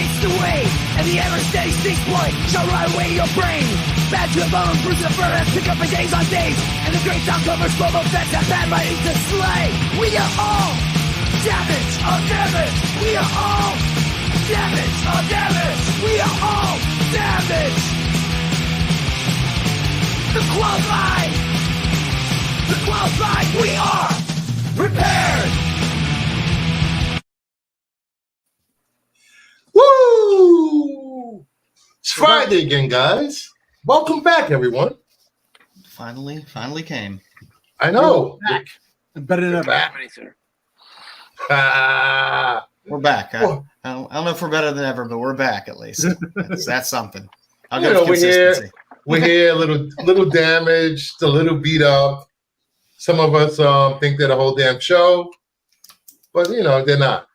waste away, and the ever-steady six point shall rot away your brain. Bad to the bone, bruise the furnace, pick up for days on days, and the great sound covers slow fence have bad writing to slay. We are all damage on damage. We are all damage on damage. We are all damage. The qualified, we are prepared. Woo! It's Friday again, guys. Welcome back, everyone. Finally came. I know. We're back. Better than ever. Back. We're back. I don't know if we're better than ever, but we're back at least. That's something. I'll go with consistency. We're here, a little damaged, a little beat up. Some of us think they're the whole damn show, but they're not.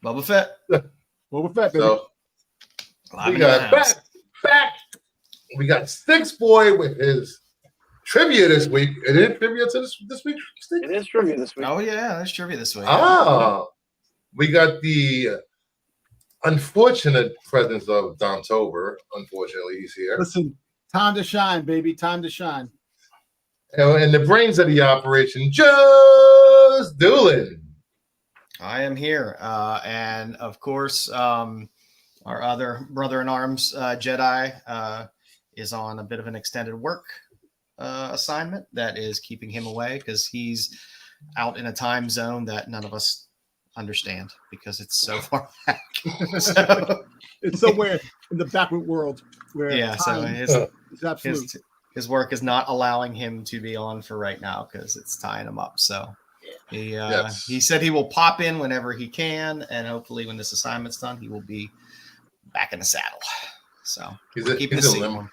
Boba Fett. Boba Fett, baby. So we got back. We got Styx Boy with his trivia this week. Is it trivia this week? Styx? It is trivia this week. Oh yeah, there's trivia this week. We got the unfortunate presence of Don Tober. Unfortunately, he's here. Listen, time to shine, baby. Time to shine. And the brains of the operation, just dueling. I am here, and of course, our other brother-in-arms, Jedi, is on a bit of an extended work assignment that is keeping him away because he's out in a time zone that none of us understand because it's so far back. So, it's somewhere in the backward world where his work is not allowing him to be on for right now because it's tying him up. So he said he will pop in whenever he can, and hopefully when this assignment's done, he will be back in the saddle. So he's in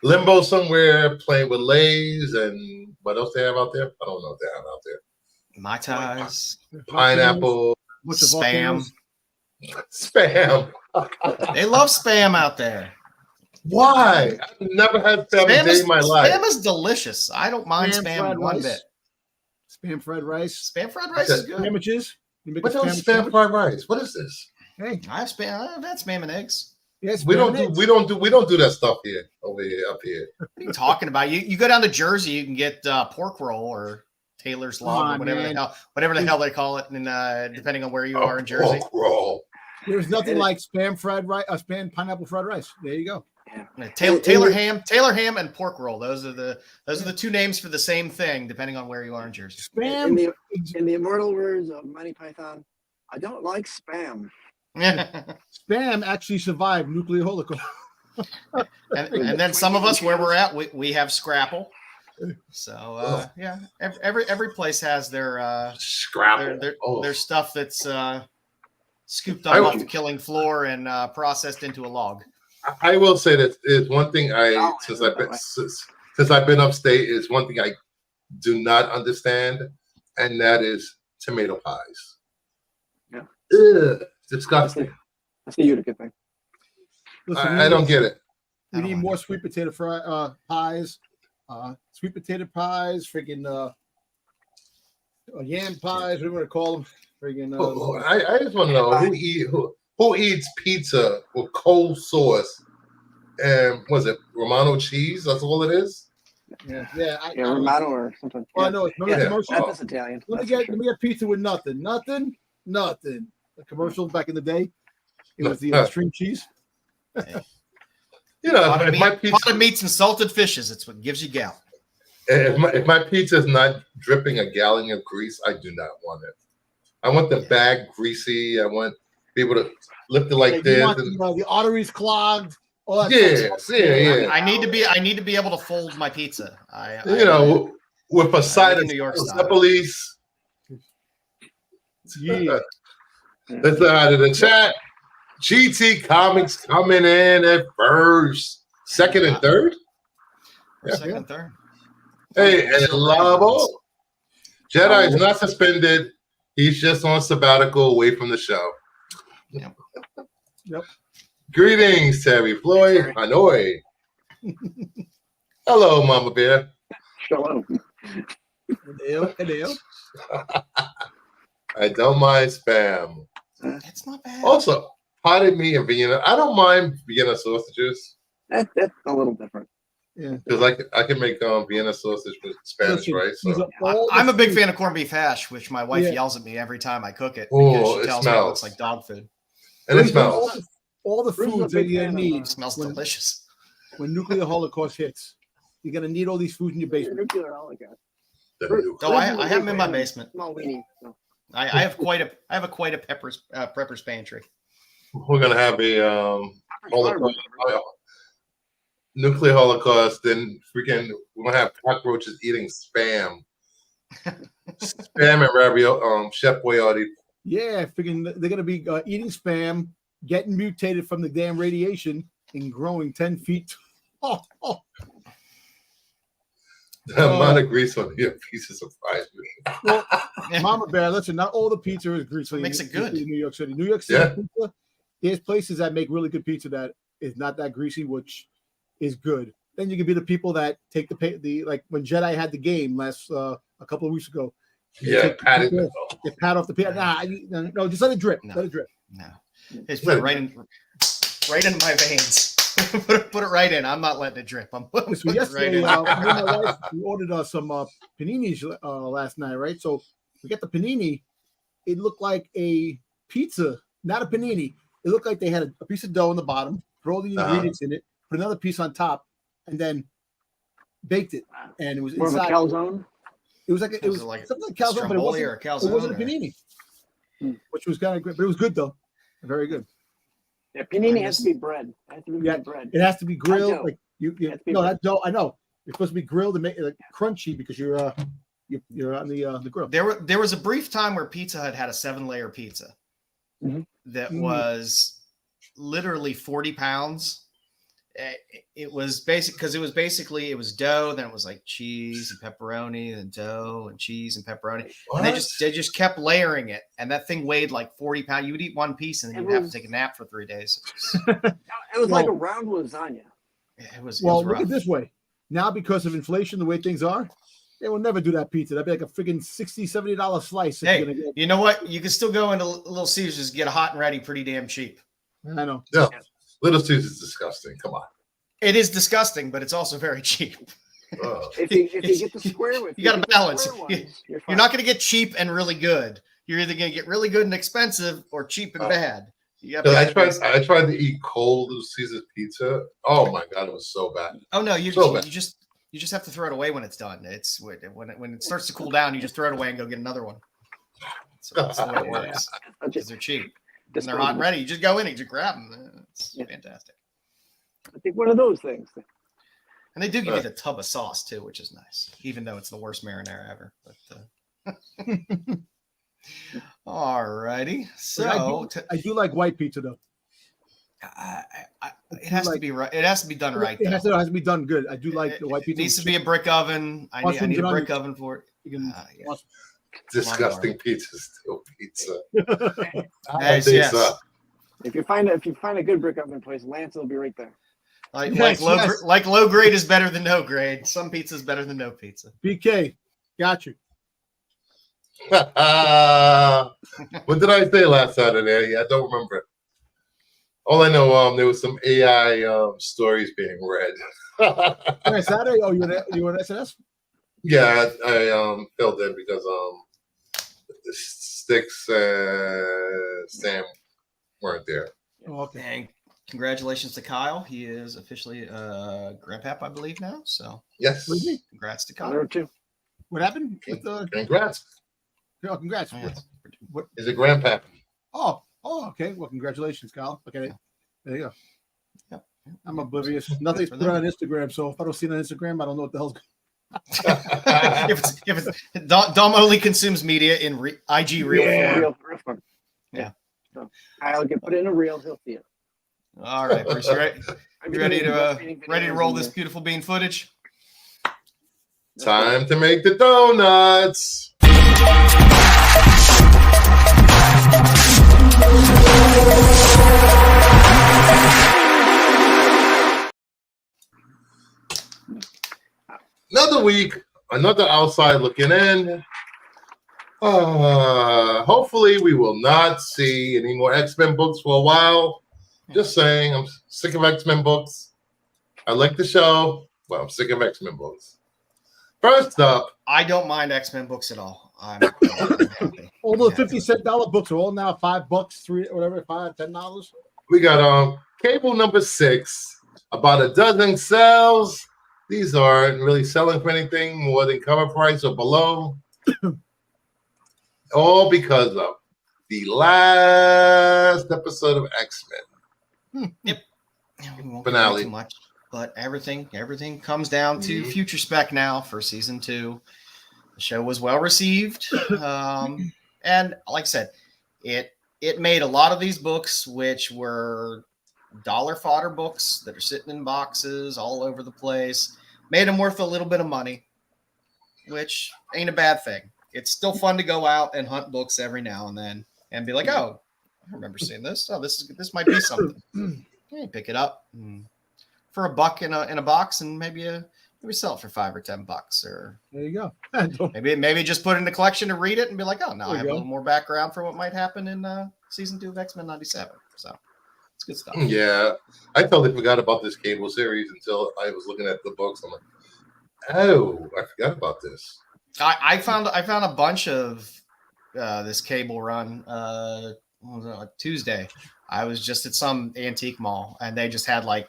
limbo somewhere, playing with Lays and what else they have out there? I don't know what they have out there. Mai Tais, pineapple, spam. They love spam out there. Why? I've never had spam a day in my life. Spam is delicious. I don't mind spam one bit. Spam fried rice. Spam fried rice is good. Sandwiches. What else? Spam fried rice. What is this? Hey, I've had spam and eggs. Yes, we don't do that stuff here up here. What are you talking about? You go down to Jersey, you can get pork roll or Taylor's log or whatever the hell they call it, and depending on where you are in Jersey. Pork roll. There's nothing like spam fried rice, spam pineapple fried rice. There you go. Taylor ham, and pork roll. Those are the two names for the same thing, depending on where you are in Jersey. Spam. In the immortal words of Monty Python, I don't like spam. Spam actually survived nuclear holocaust. and then some of us where we're at, we have Scrapple. So every place has their Scrapple, their stuff that's scooped up off the killing floor and processed into a log. I will say that is one thing since I've been upstate is one thing I do not understand, and that is tomato pies. Yeah. Ugh, disgusting. That's a Utica thing. Listen, I don't get it. We need more sweet potato pies, sweet potato pies, freaking yam pies, whatever you want to call them. Freaking. I just want to know who eats pizza with cold sauce and was it Romano cheese? That's all it is. Yeah, Romano or something. Oh, I know. Remember the commercial? That's Italian. Let me get pizza with nothing. The commercial back in the day, it was the extreme cheese. Potted meats and salted fishes. It's what gives you gout. If my pizza is not dripping a gallon of grease, I do not want it. I want the bag greasy. I want to be able to lift it like this. The arteries clogged. All that Yeah. I need to be able to fold my pizza. With a side of New York police. Yeah. Let's go out of the chat. GT Comics coming in at first, second, and third. Second and third. Hey, and Lavo. Jedi is not suspended. He's just on sabbatical away from the show. Yep. Greetings, Terry Floyd. Hanoi. Hello, Mama Bear. Shalom. Hello. I don't mind spam. It's not bad. Also, potted meat and Vienna. I don't mind Vienna sausages. That's a little different. Yeah. Because I can make Vienna sausage with Spanish Listen, rice. these So. are all I'm a the big foods- fan of corned beef hash, which my wife Yeah. yells at me every time I cook it Oh, because it she tells me it smells. looks like dog food. And it these are smells. all the Bruce is a foods that big you fan of, need It smells when, delicious. when nuclear holocaust hits. You're gonna need all these foods in your basement. Nuclear holocaust. The Bruce- nuke. Oh, I have them in my basement. Small weenie. So. I have quite a prepper's pantry. We're gonna have a nuclear holocaust. Then freaking we're gonna have cockroaches eating spam. Spam and ravioli. Chef Boyardee. Yeah, freaking, they're gonna be eating spam, getting mutated from the damn radiation, and growing 10 feet. The amount of grease on your pizza surprised me. Well, Mama Bear, listen, not all the pizza is greasy. Makes it good. In New York City. New York City Yeah. pizza, there's places that make really good pizza that is not that greasy, which is good. Then you can be the people that take the like when Jedi had the game last a couple of weeks ago. Yeah, patted. They pat off the pizza. No, just let it drip. No. Let it drip. No, it's put it right in my veins. put it right in. I'm not letting it drip. I'm putting So it right yesterday, in. me and my wife, we ordered some paninis last night, right? So we got the panini. It looked like a pizza, not a panini. It looked like they had a piece of dough on the bottom, throw all the ingredients in it, put another piece on top, and then baked it. And it was More inside. of a calzone. It was like Was was it like something like calzone, but it stromboli or a calzone, wasn't a or- panini, Hmm. which was kind of great. But it was good though, very good. Yeah, panini has to be bread. It has to be Yeah. bread. It has to be grilled. dough. Like you It has to be no, bread. that dough. I know it's supposed to be grilled and make it crunchy because you're on the grill. There was a brief time where Pizza Hut had a 7-layer pizza Mhm. that Mm. was literally 40 pounds. It was basic because it was dough, then it was like cheese and pepperoni, then dough and cheese and pepperoni. And they just kept layering it, and that thing weighed like 40 pounds. You would eat one piece and then It you'd have was- to take a nap for 3 days. It was like a Well- round lasagna. It was Well, rough. look at this way. Now, because of inflation, the way things are, they will never do that pizza. That'd be like a freaking $60, $70 slice. If Hey, you're gonna get, you know what? You can still go into Little Caesars, get a hot and ready pretty damn cheap. I know. Yeah, Little Caesars is disgusting. Come on. It is disgusting, but it's also very cheap. Ugh. If you get the square, You gotta balance. You're You're not going to get cheap and really good. You're either going to get really good and expensive or cheap and bad. You gotta I tried to eat cold Little Caesars pizza. Oh my god, it was so bad. Oh no, you So bad. just have to throw it away when it's done. It's when it starts to cool down, you just throw it away and go get another one. So that's the way it works. Because they're cheap and they're hot and ready. You just go in and you just grab them. It's fantastic. I think one of those things. And they do give you the tub of sauce too, which is nice, even though it's the worst marinara ever. But all righty, so I do like white pizza though. it has to be right. It has to be done right. It has though. to be done good. I do like the white It pizza. needs to be a brick oven. I need a brick oven for it. You can, Yeah. Disgusting pizza, still pizza. Yes, They yes. suck. If you find a good brick oven place, Lance will be right there. Like, Yes, like yes. low grade is better than no grade. Some pizza is better than no pizza. BK, got you. What did I say last Saturday? I don't remember. All I know, there was some AI stories being read. On Saturday? Oh, you were at SNS? Yeah, I filled in because Styx and Sam weren't there. Oh, okay. And congratulations to Kyle. He is officially grandpap, I believe now. So Yes. What do you mean? congrats to There Kyle. too. What happened? With the, Congrats. oh, congrats. Yeah. What? Is it grandpa? Oh, okay. Well, congratulations, Kyle. Okay, there you go. Yep. I'm oblivious. Nothing's For put them. on Instagram, so if I don't see it on Instagram, I don't know what the hell's. if it's Dom only consumes media in IG reel form. Real fun. Yeah. So I'll get put in a reel. He'll see it. All right, Bruce, you ready to roll this beautiful bean footage? Time to make the donuts. Another week, another outside looking in. Hopefully we will not see any more X-Men books for a while. Just saying, I'm sick of X-Men books. I like the show, but I'm sick of X-Men books. First up, I don't mind X-Men books at all. I'm happy. All the $50 books are all now $5, $3, whatever, $5, $10. we got Cable number 6, about a dozen sales. These aren't really selling for anything more than cover price or below. All because of the last episode of X-Men. Yep. We won't Finale. get too much, but everything comes down to future spec now for season 2. The show was well received, and like I said, it made a lot of these books, which were dollar fodder books that are sitting in boxes all over the place, made them worth a little bit of money, which ain't a bad thing. It's still fun to go out and hunt books every now and then and be like, oh, I remember seeing this. Oh, this might be something. You pick it up for $1 in a box, and maybe sell it for $5 or $10, or There you go. maybe just put it in the collection to read it and be like, oh, now There I have you a go. little more background for what might happen in season 2 of X-Men 97. So it's good stuff. Yeah, I totally forgot about this Cable series until I was looking at the books. I'm like, oh, I forgot about this. I found a bunch of this Cable run. What was it, like Tuesday? I was just at some antique mall, and they just had like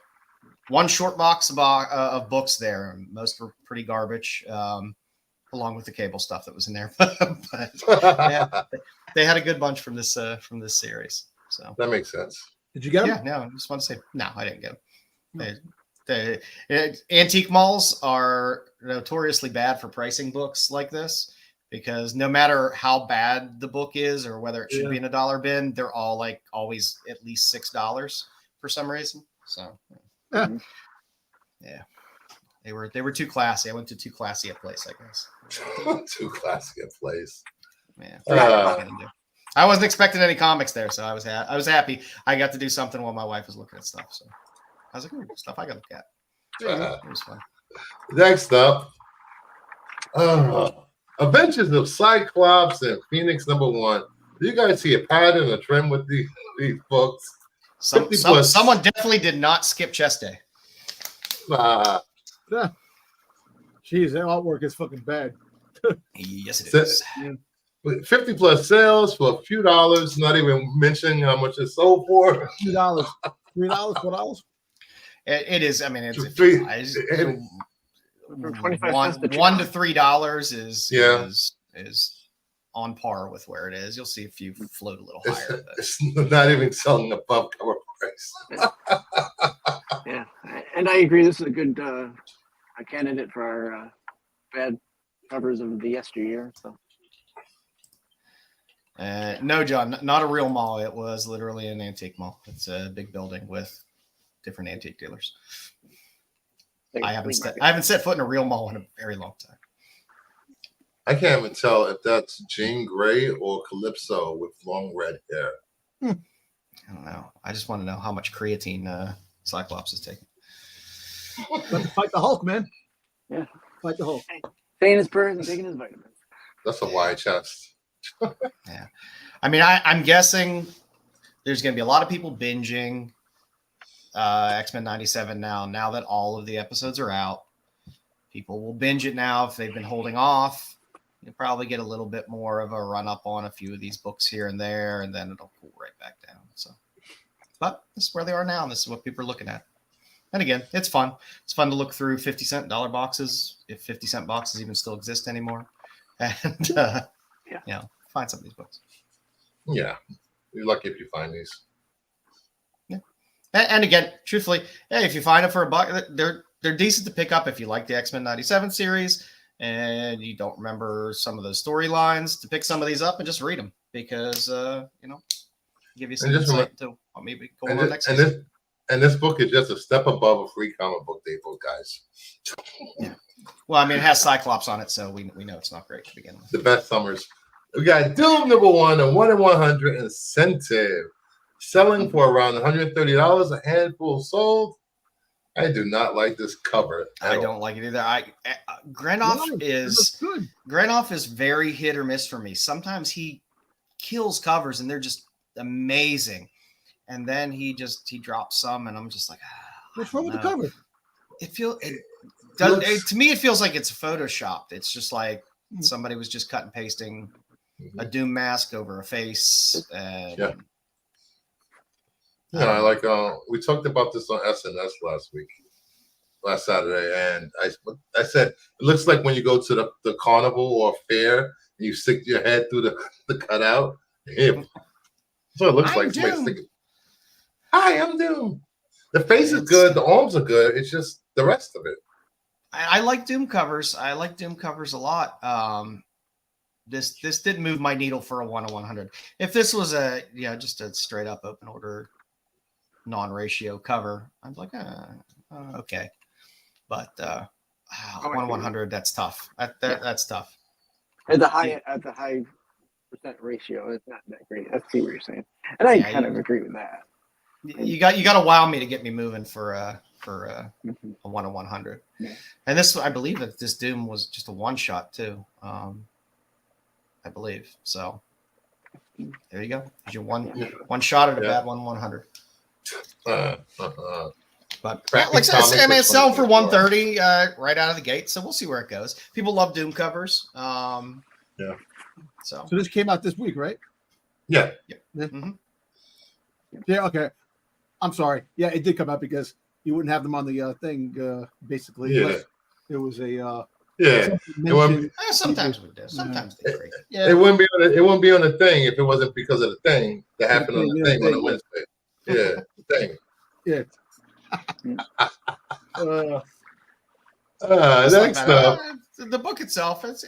one short box of books there. Most were pretty garbage, along with the Cable stuff that was in there. but yeah, they had a good bunch from this series. So That makes sense. Did you get them? yeah, no, I just want to say no, I didn't get them. Antique malls are notoriously bad for pricing books like this, because no matter how bad the book is or whether it should be in a dollar bin, they're all like always at least $6 for some reason. So yeah, they were too classy. I went to too classy a place, I guess. Too classy a place. Yeah, I wasn't expecting any comics there, so I was happy. I got to do something while my wife was looking at stuff. So I was like, ooh, stuff I got to look at. It was fun. Next up, Adventures of Cyclops and Phoenix number 1. Do you guys see a pattern, a trend with these books? Someone definitely did not skip chest day. Nah. Jeez, that artwork is fucking bad. Yes, it So- is. 50 plus sales for a few dollars, not even mentioning how much it's sold for. $2, $3, $4. It is. I mean, it's Three- For 25 $1 cents to to $3 Yeah. is on par with where it is. You'll see a few float a little higher. But It's not even selling above cover price. Yeah, and I agree. This is a good a candidate for our bad covers of the yesteryear. So no, John, not a real mall. It was literally an antique mall. It's a big building with different antique dealers. I haven't set foot in a real mall in a very long time. I can't even tell if that's Jean Grey or Calypso with long red hair. I don't know. I just want to know how much creatine Cyclops is taking. Let's fight the Hulk, man. Yeah. Fight the Hulk. staying his purse and taking his vitamins. That's a wide chest. Yeah. I mean, I'm guessing there's going to be a lot of people binging X-Men 97 now that all of the episodes are out. People will binge it now if they've been holding off. You'll probably get a little bit more of a run up on a few of these books here and there, and then it'll cool right back down. So, but this is where they are now, and this is what people are looking at. And again, it's fun. It's fun to look through 50-cent dollar boxes, if 50-cent boxes even still exist anymore, and you know, find some of these books. Yeah, you're lucky if you find these. Yeah, and again, truthfully, hey, if you find them for $1, they're decent to pick up if you like the X-Men 97 series and you don't remember some of the storylines. To pick some of these up and just read them because you know, give you some insight into what may be going on next season. And this book is just a step above a free comic book day book, guys. Yeah. Well, I mean, it has Cyclops on it, so we know it's not great to begin with. The best summers. We got Doom number 1, a 1 in 100 incentive, selling for around $130. A handful sold. I do not like this cover. I don't like it either. Grenoff is very hit or miss for me. Sometimes he kills covers and they're just amazing, and then he drops some, and I'm just like, what's wrong with the cover? To me, it feels like it's photoshopped. It's just like somebody was just cut and pasting a Doom mask over a face. And, I like. We talked about this on SNS last Saturday, and I said it looks like when you go to the carnival or fair and you stick your head through the cutout. Yeah. So it looks like somebody sticking. Hi, I'm Doom. The face is good. The arms are good. It's just the rest of it. I like Doom covers. I like Doom covers a lot. This didn't move my needle for a 1/100. If this was just a straight up open order non-ratio cover, I'm like, okay. But 1/100, that's tough. That's tough. At the high percent ratio, it's not that great. I see what you're saying, and I kind of agree with that. You got to wow me to get me moving for a 1/100. Yeah. And this, I believe that this Doom was just a one shot too. I believe so. There you go. There's your one shot at a bad 1/100. But like I said, it's selling for 130 right out of the gate. So we'll see where it goes. People love Doom covers. So this came out this week, right? Yeah. Mm-hmm. Yeah. Okay. I'm sorry. Yeah, it did come out because you wouldn't have them on the thing. Basically, it was a. Sometimes we do. Sometimes they create. Yeah. It wouldn't be on the thing if it wasn't because of the thing that happened on the thing on a Wednesday. Yeah, the thing. Yeah. Next up, the book itself, it's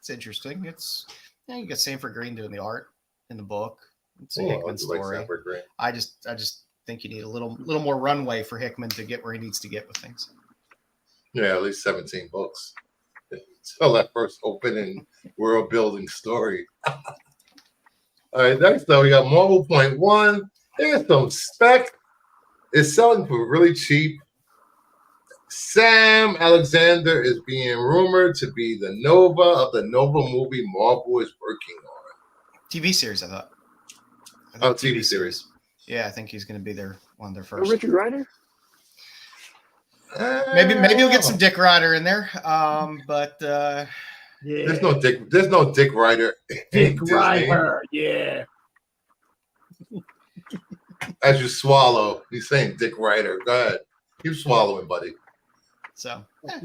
interesting. It's you got Sanford Green doing the art in the book. It's a Hickman story. Like I just think you need a little more runway for Hickman to get where he needs to get with things. Yeah, at least 17 books. Tell that first opening world building story. All right, next up we got Marvel .1. There's some spec. It's selling for really cheap. Sam Alexander is being rumored to be the Nova of the Nova movie Marvel is working on. TV series, I thought. TV series. Yeah, I think he's going to be one of their first. Richard Rider? Maybe we'll get some Dick Rider in there. But there's no Dick Rider. Dick Rider, yeah. As you swallow, he's saying Dick Rider. Go ahead. Keep swallowing, buddy. So, like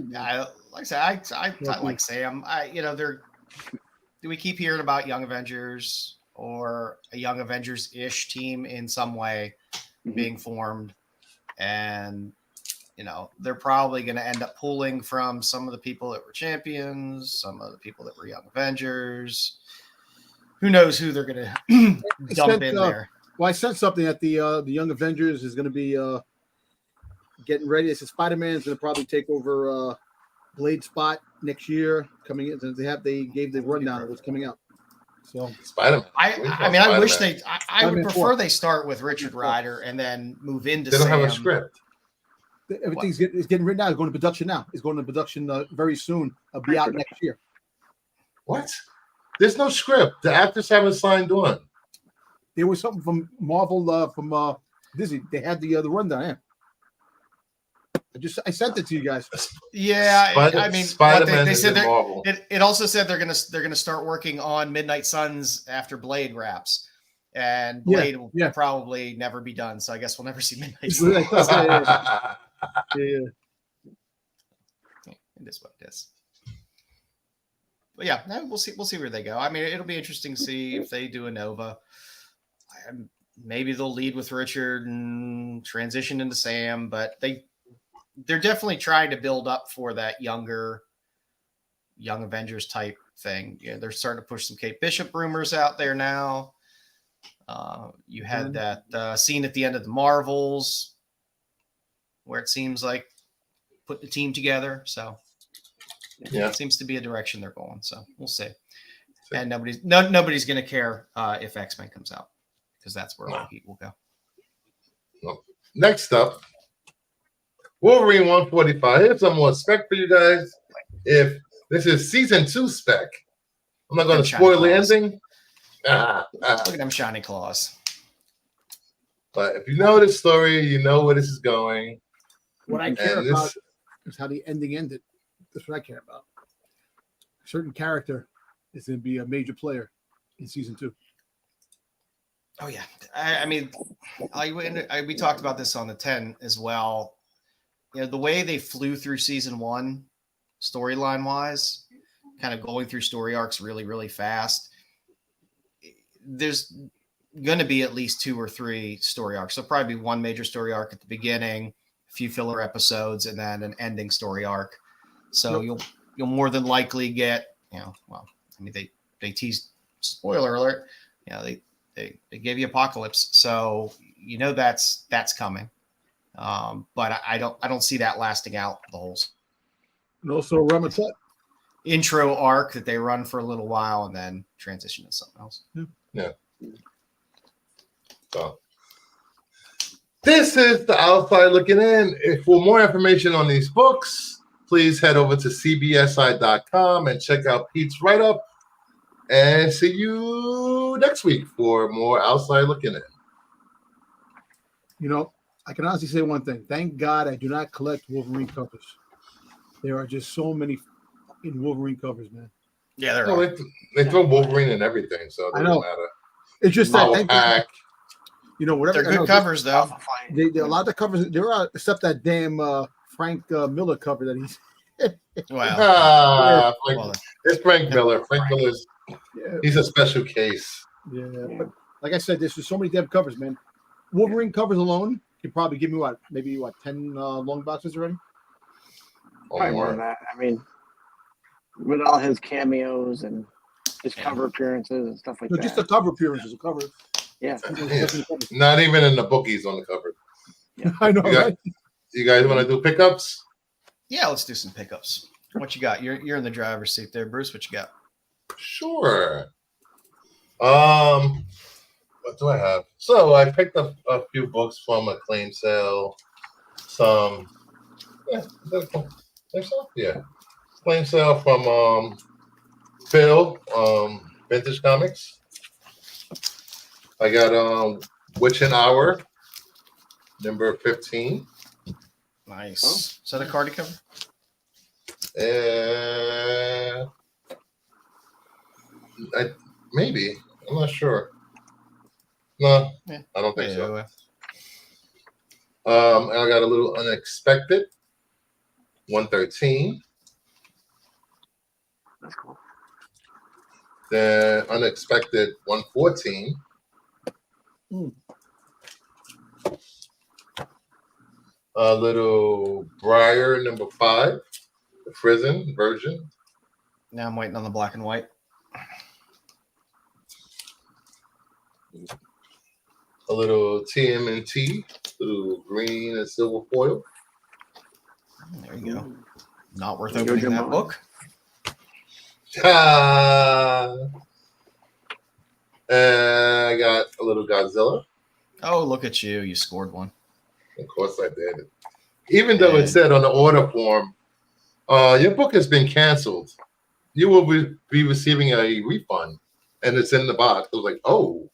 I said, I like Sam. Do we keep hearing about Young Avengers or a Young Avengers-ish team in some way being formed? And, they're probably going to end up pulling from some of the people that were champions, some of the people that were Young Avengers. Who knows who they're going to dump in there. Well, I said something that the Young Avengers is going to be getting ready. I said Spider-Man is going to probably take over Blade spot next year. Coming in, they gave the rundown of what's coming out. So Spider-Man. I wish I would prefer they start with Richard Rider and then move into. They don't Sam. have a script. Everything's getting written out. It's going to production now. It's going to production very soon. It'll be out next year. What? There's no script. The actors haven't signed on. There was something from Marvel, from Disney. They had the rundown. Yeah. I sent it to you guys. Yeah, Spider-Man they said Marvel. It also said they're gonna start working on Midnight Suns after Blade wraps, and Blade will probably never be done. So I guess we'll never see Midnight Suns. Yeah. It is what it is. But yeah, we'll see where they go. I mean, it'll be interesting to see if they do a Nova. Maybe they'll lead with Richard and transition into Sam, but they're definitely trying to build up for that Young Avengers type thing. Yeah, they're starting to push some Kate Bishop rumors out there now. You had that scene at the end of the Marvels where it seems like put the team together. So it seems to be a direction they're going. So we'll see. And nobody's going to care if X-Men comes out, because that's where all heat will go. Well, next up, Wolverine 145. Here's some more spec for you guys. If this is season 2 spec, I'm not going to spoil the ending. Look at them shiny claws. But if you know this story, you know where this is going. What I care about is how the ending ended. That's what I care about. A certain character is going to be a major player in season 2. Oh yeah, I mean, we talked about this on the 10 as well. You know, the way they flew through season 1, storyline wise, kind of going through story arcs really, really fast. There's going to be at least 2 or 3 story arcs. So probably one major story arc at the beginning, a few filler episodes, and then an ending story arc. So you'll more than likely get, they teased, spoiler alert, they gave you Apocalypse, so that's coming. But I don't see that lasting out the whole. And also Ramatet Intro arc that they run for a little while and then transition to something else. Yeah. So this is the outside looking in. For more information on these books, please head over to CBSI.com and check out Pete's write-up. And see you next week for more outside looking in. I can honestly say one thing. Thank God I do not collect Wolverine covers. There are just so many fucking Wolverine covers, man. Yeah, they throw Wolverine in everything, so it doesn't matter. It's just that pack. Whatever. They're good covers, though. They a lot of the covers there are, except that damn Frank Miller cover that he's. Wow. It's Frank Miller. Frank Miller's. He's a special case. Yeah, but like I said, there's just so many damn covers, man. Wolverine covers alone can probably give me 10 long boxes already. Probably more than that. I mean, with all his cameos and his cover appearances and stuff like that. Just the cover appearances, Yeah. Not even in the bookies on the cover. Yeah. I know. You guys want to do pickups? Yeah, let's do some pickups. What you got? You're in the driver's seat there, Bruce. What you got? Sure. What do I have? So I picked up a few books from a claim sale. Some, claim sale from Phil, Vintage Comics. I got Witch and Hour, number 15. Nice. Oh. Is that a card cover? Maybe. I'm not sure. No, I don't think so. I got a little Unexpected, 113. That's cool. Then Unexpected, 114. A little Briar, number 5, the prison version. Now I'm waiting on the black and white. A little TMNT, little green and silver foil. There you go. Not worth opening that book. I got a little Godzilla. Oh, look at you. You scored one. Of course I did. Even though it said on the order form, your book has been canceled. You will be receiving a refund. And it's in the box. I was like, oh.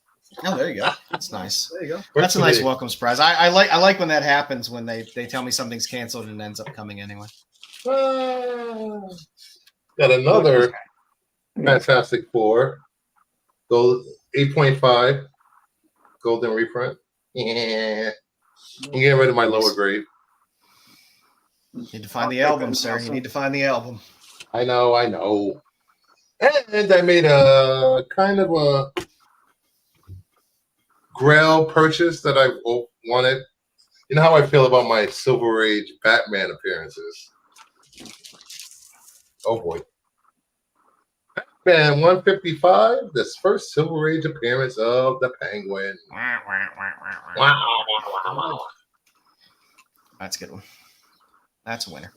Oh, there you go. That's nice. There you go. That's a nice welcome surprise. I like when that happens, when they tell me something's canceled and ends up coming anyway. Got another Fantastic Four. Gold 8.5 golden reprint. Yeah. I'm getting rid of my lower grade. You need to find the album, sir. You need to find the album. I know. And I made a kind of a Grail purchase that I wanted. You know how I feel about my Silver Age Batman appearances. Oh boy. Batman 155, this first Silver Age appearance of the Penguin. Wow. That's a good one. That's a winner.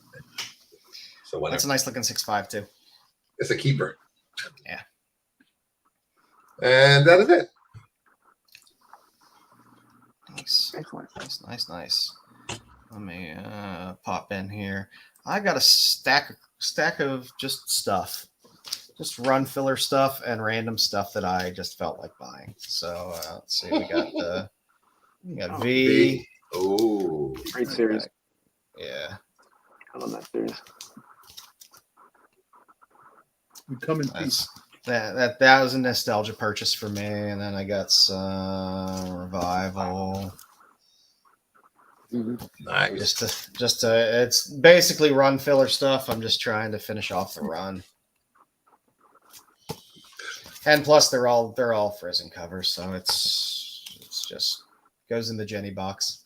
So that's a nice looking 6.5 too. It's a keeper. Yeah. And that is it. Nice. Nice. Let me pop in here. I got a stack of just stuff, just run filler stuff and random stuff that I just felt like buying. So let's see, we got V. Oh, Great series. Yeah, I love that series. We come in peace. that was a nostalgia purchase for me, and then I got some Revival. nice. Just to it's basically run filler stuff. I'm just trying to finish off the run. And plus they're all frozen covers, so it's just goes in the Jenny box.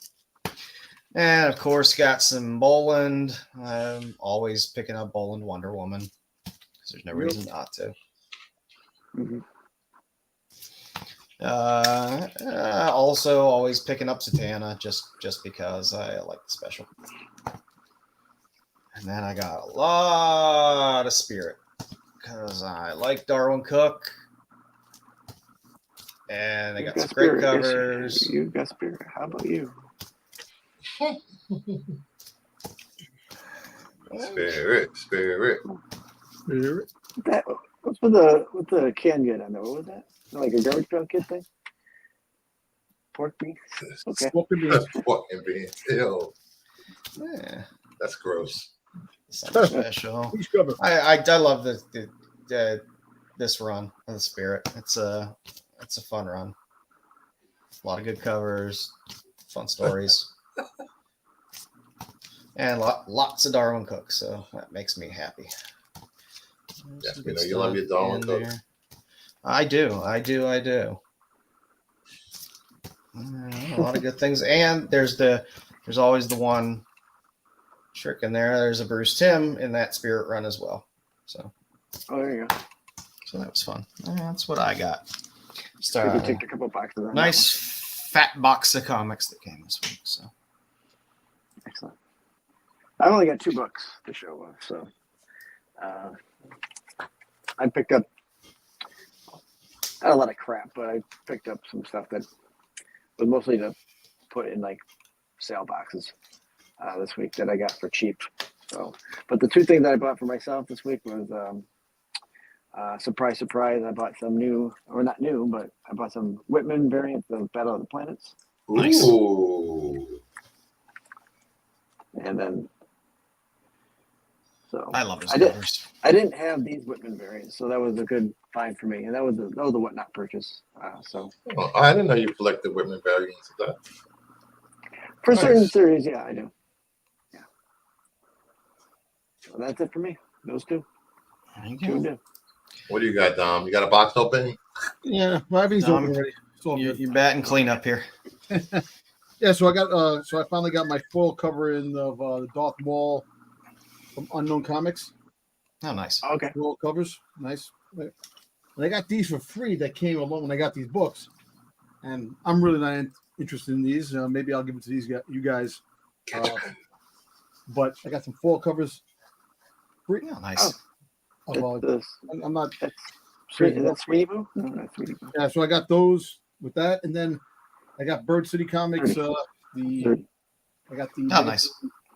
And of course got some Boland. I'm always picking up Boland Wonder Woman because there's no reason not to. Also always picking up Satana just because I like the special. And then I got a lot of Spirit because I like Darwin Cook. And I got some great covers. You've got Spirit. How about you? Spirit. What's with the can get on there? What was that? Like a garbage pail kid thing? Pork beef? Okay. Fucking beans. Ew. Yeah. That's gross. Something special. I love this run of the Spirit. It's a fun run. A lot of good covers, fun stories, and lots of Darwin Cook. So that makes me happy. Yes, we know you love your Darwin Cook. I do. A lot of good things, and there's always the one trick in there. There's a Bruce Timm in that Spirit run as well. So, there you go. So that was fun. That's what I got. Just you take a couple boxes. Nice fat box of comics that came this week. So excellent. I've only got 2 books to show off, so I picked up not a lot of crap, but I picked up some stuff that was mostly to put in like sale boxes this week that I got for cheap. So, but the 2 things that I bought for myself this week was surprise, I bought some new, or not new, but I bought some Whitman variants of Battle of the Planets. Nice. Ooh. And then, so I love those covers. I didn't have these Whitman variants, so that was a good find for me, and that was a whatnot purchase. I didn't know you collected Whitman variants of that. For certain series, yeah, I do. Yeah. So that's it for me. Those 2. You What do you got, Dom? You got a box open? Yeah, my everything's open already. You're batting clean up here. Yeah, so I finally got my full cover in of the Darth Maul from Unknown Comics. Oh, nice. Okay. Full covers, nice. And I got these for free that came along when I got these books, and I'm really not interested in these. Maybe I'll give it to you guys. But I got some full covers. Free. Oh, nice. I'm not. That's Sweetie Boo? No, not Sweetie Boo. Yeah, so I got those with that, and then I got Bird City Comics. I got the. Oh, nice.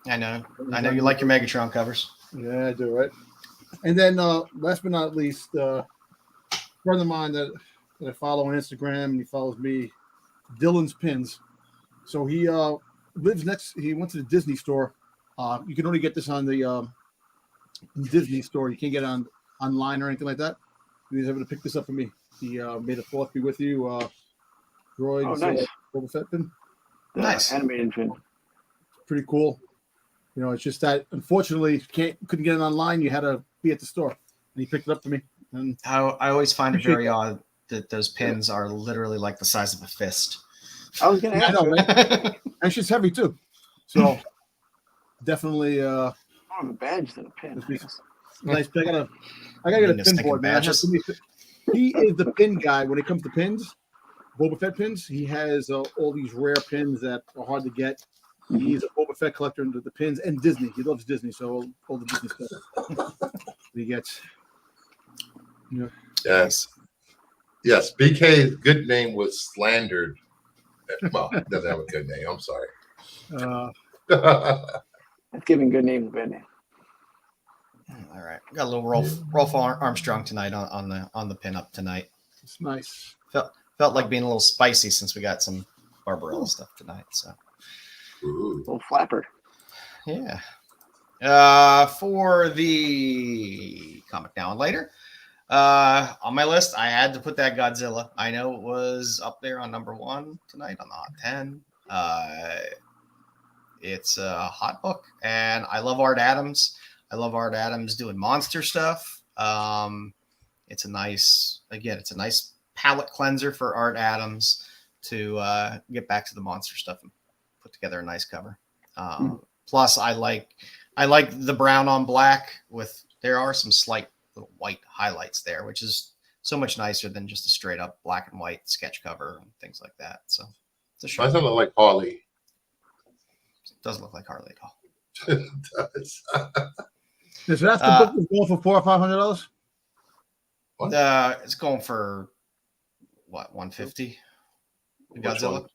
I know you like your Megatron covers. Yeah, I do, right? And then last but not least, a friend of mine that I follow on Instagram, and he follows me, Dylan's Pins. So he lives next. He went to the Disney store. You can only get this on the Disney store. You can't get it online or anything like that. He was able to pick this up for me. He made a Forth Be With You droid. Oh, nice. Boba Fett pin. Nice. Animated pin. Pretty cool. You know, it's just that unfortunately couldn't get it online. You had to be at the store, and he picked it up for me. And I always find it very odd that those pins are literally like the size of a fist. I was gonna ask. I know, right? And she's heavy too. So definitely more of a badge than a pin. Nice. I gotta get a pin board, man. He is the pin guy when it comes to pins. Boba Fett pins. He has all these rare pins that are hard to get. He's a Boba Fett collector into the pins and Disney. He loves Disney, so all the Disney stuff he gets. Yeah. Yes. BK's good name was slandered. Well, he doesn't have a good name. I'm sorry. That's giving good name a bad name. All right, got a little Rolf Armstrong tonight on the pinup tonight. It's nice. Felt like being a little spicy since we got some Barbarella stuff tonight. So, Little flapper. yeah. For the Comic Now and Later, on my list, I had to put that Godzilla. I know it was up there on number 1 tonight on the Hot 10. It's a hot book, and I love Art Adams. I love Art Adams doing monster stuff. It's a nice palette cleanser for Art Adams to get back to the monster stuff and put together a nice cover. Plus, I like the brown on black with, there are some slight little white highlights there, which is so much nicer than just a straight up black and white sketch cover and things like that. So it's a Doesn't look like Harley. It doesn't look like Harley at all. It does. So that's the book that's going for $400 or $500. It's going for what, 150? Godzilla.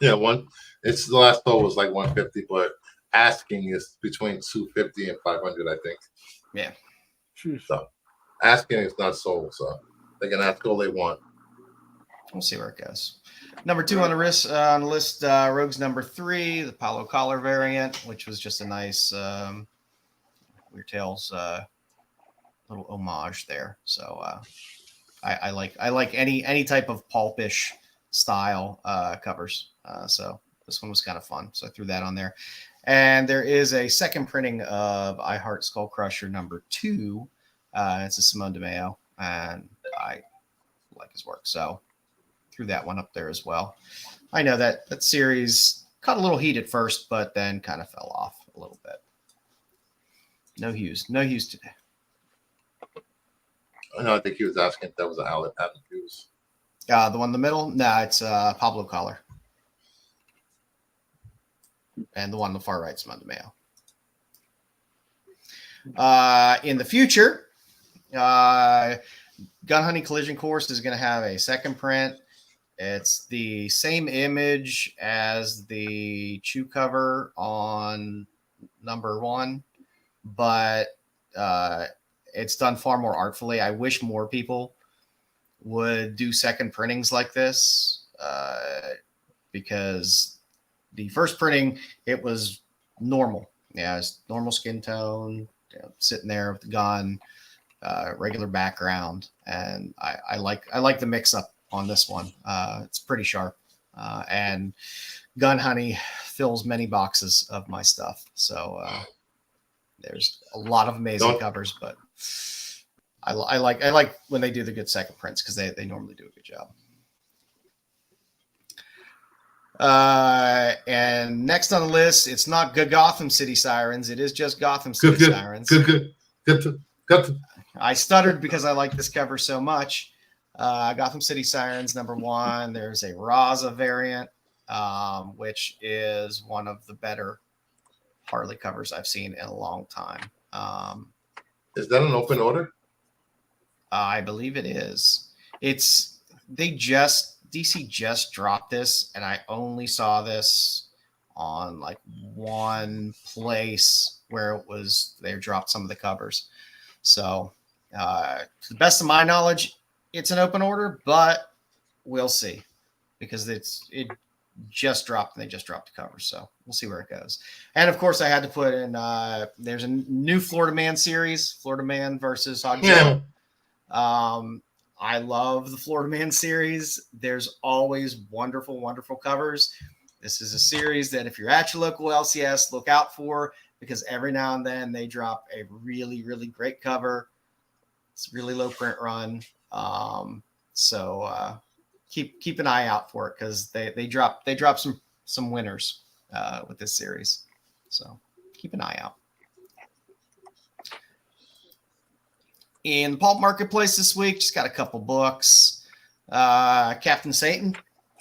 Yeah, one. It's the last total was like 150, but asking is between 250 and 500, I think. Yeah. So asking is not sold, so they can ask all they want. We'll see where it goes. Number 2 on the list, Rogue's number 3, the Apollo collar variant, which was just a nice Weird Tales little homage there. So I like any type of pulpish style covers. So this one was kind of fun. So I threw that on there. And there is a second printing of I Heart Skull Crusher number 2. It's a Simone DeMeo, and I like his work. So threw that one up there as well. I know that series caught a little heat at first, but then kind of fell off a little bit. No Hughes today. I think he was asking if that was an Adam Hughes. The one in the middle? No, it's Pablo Collar. And the one on the far right is Simone DeMeo. In the future, Gun Hunting Collision Course is going to have a second print. It's the same image as the Chew cover on number 1, but it's done far more artfully. I wish more people would do second printings like this because the first printing, it was normal. Yeah, it's normal skin tone, sitting there with the gun, regular background, and I like the mix up on this one. It's pretty sharp, and Gun Honey fills many boxes of my stuff. So there's a lot of amazing covers, but I like when they do the good second prints because they normally do a good job. And next on the list, it's not Gotham City Sirens. It is just Gotham City Sirens. Good. I stuttered because I like this cover so much. Gotham City Sirens number 1. There's a Raza variant, which is one of the better Harley covers I've seen in a long time. Is that an open order? I believe it is. DC just dropped this, and I only saw this on like one place where they dropped some of the covers. So, to the best of my knowledge, it's an open order, but we'll see because it just dropped and they just dropped the cover. So we'll see where it goes. And of course I had to put in, there's a new Florida Man series, Florida Man versus Hogzilla. I love the Florida Man series. There's always wonderful, wonderful covers. This is a series that if you're at your local LCS, look out for because every now and then they drop a really, really great cover. It's a really low print run. So keep an eye out for it because they drop some winners with this series. So keep an eye out. In the pulp marketplace this week, just got a couple books. Captain Satan.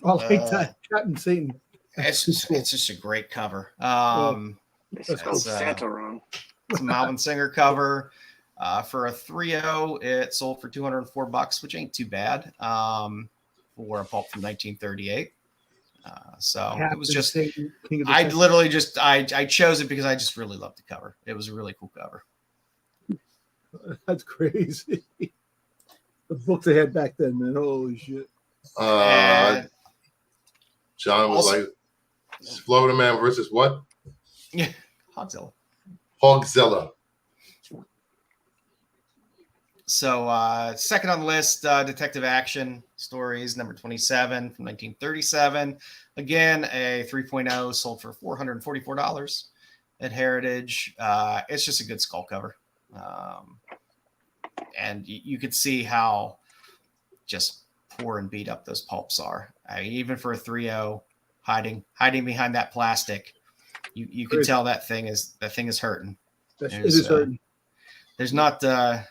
I like that. Captain Satan. It's just a great cover. It's called Santa wrong. It's a Malvin Singer cover. For a 3.0, it sold for $204, which ain't too bad for a pulp from 1938. So it was Captain just, Satan, King of the I Satan. literally just, I chose it because I just really loved the cover. It was a really cool cover. That's crazy. The books they had back then, man. Holy shit. And John was also- like, Florida Man versus what? yeah, Hogzilla. Hogzilla. So second on the list, Detective Action Stories, number 27 from 1937. Again, a 3.0 sold for $444 at Heritage. It's just a good skull cover. And you could see how just poor and beat up those pulps are. I mean, even for a 3.0 hiding behind that plastic, you can tell that thing is hurting. It is hurting. There's not the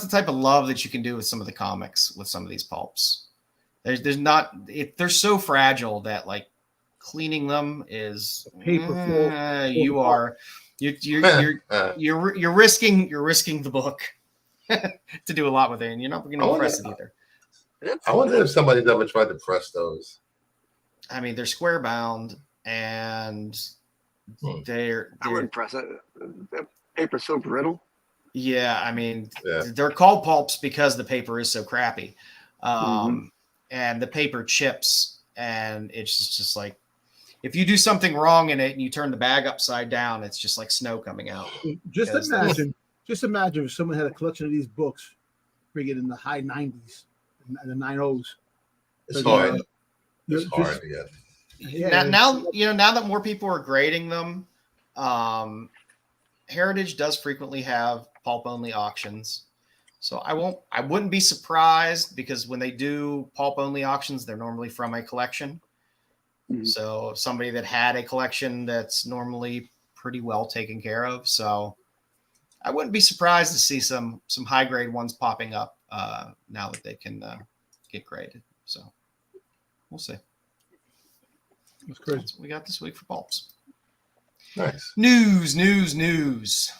type of love that you can do with some of the comics with some of these pulps. There's not. They're so fragile that like cleaning them is you're risking the book to do a lot with it, and you're not going to press it either. I wonder if somebody's ever tried to press those. I mean, they're square bound, and I wouldn't press it. The paper's so brittle. Yeah, I mean, they're called pulps because the paper is so crappy, and the paper chips, and it's just like if you do something wrong in it and you turn the bag upside down, it's just like snow coming out. Just imagine if someone had a collection of these books, bring it in the high 90s and the 90s. It's hard. It's hard to get. Yeah, now that more people are grading them, Heritage does frequently have pulp only auctions. So I wouldn't be surprised because when they do pulp only auctions, they're normally from a collection. Mm-hmm. So somebody that had a collection that's normally pretty well taken care of. So I wouldn't be surprised to see some high grade ones popping up now that they can get graded. So we'll see. That's crazy. That's what we got this week for pulps. Nice. News.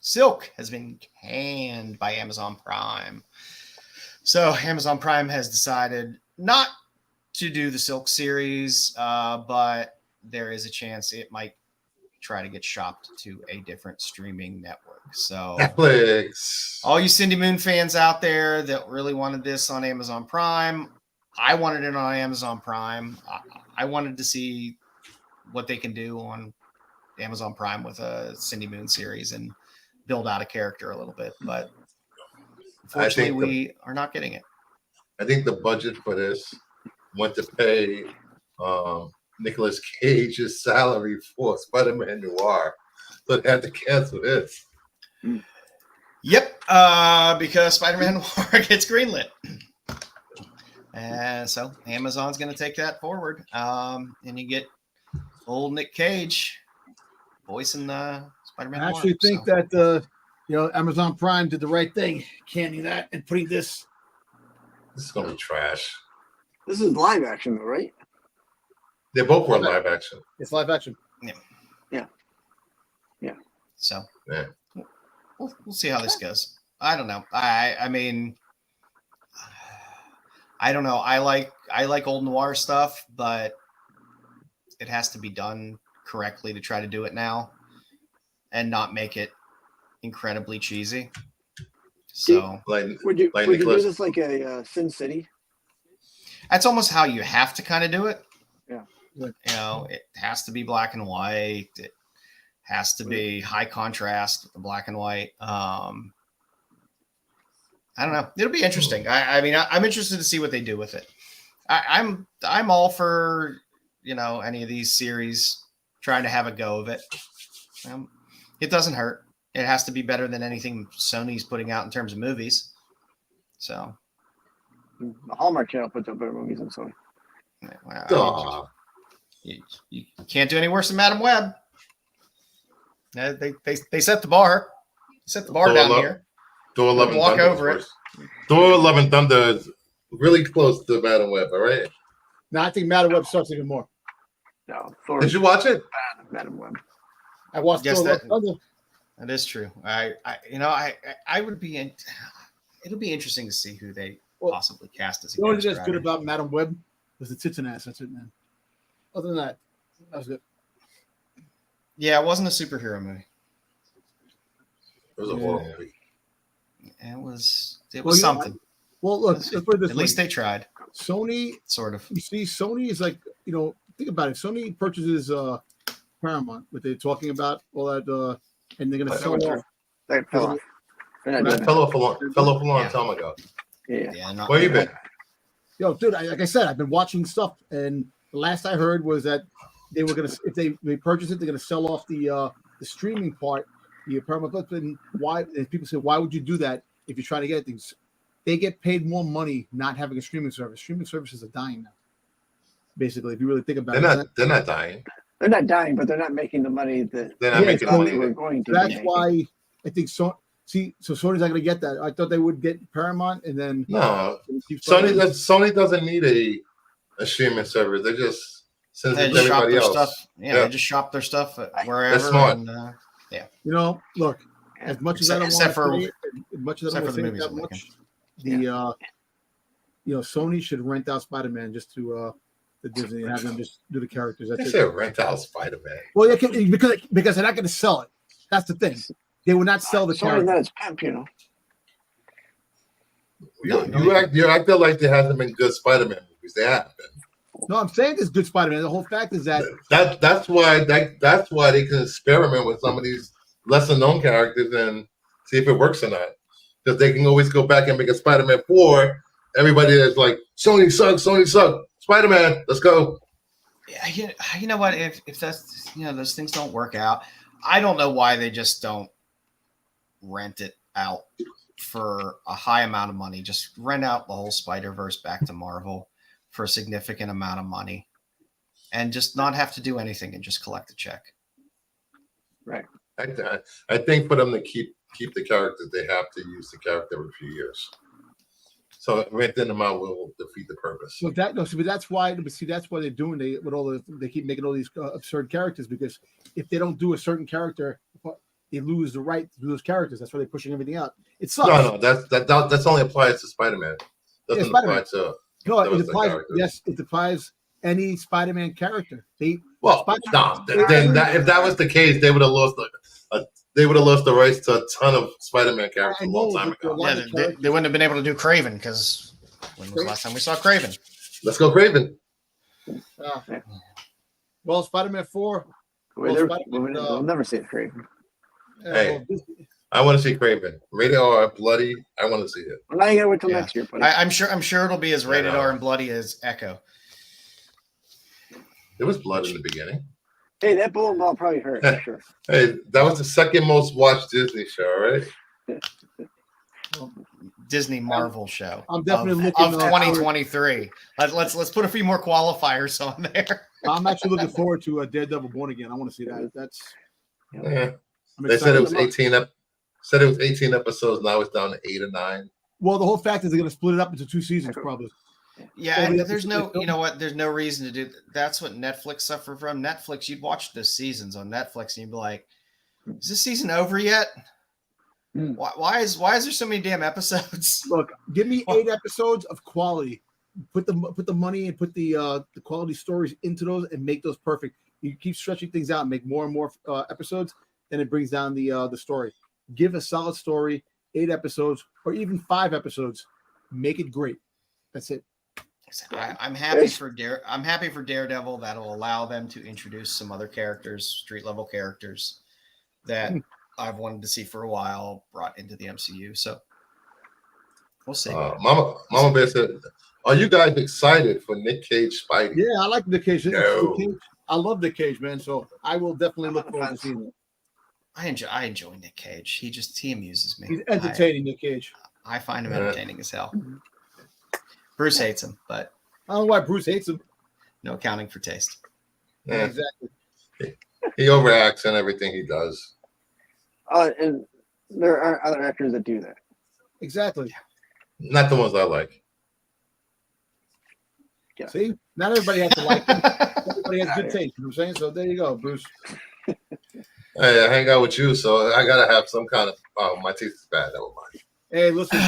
Silk has been canned by Amazon Prime. So Amazon Prime has decided not to do the Silk series, but there is a chance it might try to get shopped to a different streaming network. So Netflix. All you Cindy Moon fans out there that really wanted this on Amazon Prime, I wanted it on Amazon Prime. I wanted to see what they can do on Amazon Prime with a Cindy Moon series and build out a character a little bit. But unfortunately, we are not getting it. I think the budget for this went to pay Nicolas Cage's salary for Spider-Man Noir. So they had to cancel this. Yep, because Spider-Man Noir gets greenlit. And so Amazon's going to take that forward. And you get old Nick Cage voicing Spider-Man Noir. I actually think that Amazon Prime did the right thing, canning that and putting this. This is going to be trash. This is live action, though, right? They both were live action. It's live action. Yeah. So yeah. We'll see how this goes. I don't know. I mean, I don't know. I like old noir stuff, but it has to be done correctly to try to do it now and not make it incredibly cheesy. So would you do this like a Sin City? That's almost how you have to kind of do it. Yeah. It has to be black and white. It has to be high contrast with the black and white. I don't know. It'll be interesting. I mean, I'm interested to see what they do with it. I'm all for, any of these series trying to have a go of it. It doesn't hurt. It has to be better than anything Sony's putting out in terms of movies. So the Hallmark Channel puts up better movies than Sony. Well, you can't do any worse than Madam Web. They set the bar. Set the bar down here. Thor Love and walk Thunder over it. Thor Love and Thunder is really close to Madam Web, all right? No, I think Madam Web sucks even more. No, Thor. Did you watch it? Madam Web. I watched Thor Love and Thunder. That is true. I would be. It'll be interesting to see who they possibly cast as. You know what is good about Madam Web? was the tits and ass. That's it, man. Other than that was good. Yeah, it wasn't a superhero movie. It was a horror movie. It was Well, something. Well, look, let's put it this At way. least they tried. Sony, Sort of. you see, Sony is like, think about it. Sony purchases Paramount, what they're talking about, all that, and they're gonna sell off. They fell off. They're not doing that. Fell off a long time ago. Yeah. Where you been? Yo, dude, like I said, I've been watching stuff, and the last I heard was that they were gonna, if they purchase it, they're gonna sell off the streaming part, the Paramount Plus. And why? And people say, why would you do that if you're trying to get things? They get paid more money not having a streaming service. Streaming services are dying now. Basically, if you really think about it, they're not dying. They're not dying, but they're not making the money that They're not making the money. they were going to. that's why I think so. See, so Sony's not going to get that. I thought they would get Paramount, and then No, Sony doesn't need a streaming service. They just send it to everybody else. Stuff. They just shop their stuff wherever. That's smart. And, look, as much as I don't want to say it, as much as I don't want to say it that much, Sony should rent out Spider-Man just to the Disney and have them just do the characters. They said rent out Spider-Man. Well, because they're not going to sell it. That's the thing. They will not sell the character. That's pimp, You're acting like there hasn't been good Spider-Man movies. They have been. No, I'm saying there's good Spider-Man. The whole fact is that's why they can experiment with some of these lesser known characters and see if it works or not. Because they can always go back and make a Spider-Man 4. Everybody that's like, Sony sucks. Spider-Man, let's go. Yeah, you know what? If that's those things don't work out, I don't know why they just don't rent it out for a high amount of money. Just rent out the whole Spider-Verse back to Marvel for a significant amount of money, and just not have to do anything and just collect the check. Right. I think for them to keep the characters, they have to use the character every few years. So renting them out will defeat the purpose. So that's why. But see, that's why they're doing. They keep making all these absurd characters, because if they don't do a certain character, they lose the right to do those characters. That's why they're pushing everything out. It sucks. No, that's only applies to Spider-Man. Doesn't apply to. No, it applies. Yes, it applies any Spider-Man character. If that was the case, they would have lost the rights to a ton of Spider-Man characters a long time ago. Yeah, they wouldn't have been able to do Kraven, because when was the last time we saw Kraven? Let's go Kraven. Well, Spider-Man 4. We'll never see it, Kraven. Hey, I want to see Kraven. Rated R, bloody. I want to see it. Well, now you gotta wait till next year. Buddy. I'm sure it'll be as rated R and bloody as Echo. There was blood in the beginning. Hey, that bowling ball probably hurt. For sure. Hey, that was the second most watched Disney show, right? Disney Marvel show. I'm definitely looking of 2023. Let's put a few more qualifiers on there. I'm actually looking forward to Daredevil Born Again. I want to see that. They said it was 18 episodes. Now it's down to 8 or 9. Well, the whole fact is they're going to split it up into 2 seasons, probably. Yeah, and there's no reason to do. That's what Netflix suffered from. Netflix, you'd watch the seasons on Netflix and you'd be like, "Is this season over yet? Why is there so many damn episodes?" Look, give me 8 episodes of quality. Put the money and put the quality stories into those and make those perfect. You keep stretching things out and make more and more episodes, then it brings down the story. Give a solid story, 8 episodes, or even 5 episodes. Make it great. That's it. I'm happy for Daredevil. That'll allow them to introduce some other characters, street level characters that I've wanted to see for a while brought into the MCU. So we'll see. Mama Bear said, "Are you guys excited for Nick Cage Spidey?" Yeah, I like Nick Cage. No. I love Nick Cage, man. So I will definitely look forward to seeing it. I enjoy Nick Cage. He amuses me. He's entertaining, Nick Cage. I find him entertaining as hell. Bruce hates him, but I don't know why Bruce hates him. No accounting for taste. Yeah. Exactly. He overacts in everything he does. And there are other actors that do that. Exactly. Not the ones I like. Yeah. See, not everybody has to like him. Everybody has good taste. You know what I'm saying? So there you go, Bruce. Hey, I hang out with you, so I gotta have some kind of. Oh, my teeth is bad. Never mind. Hey, listen.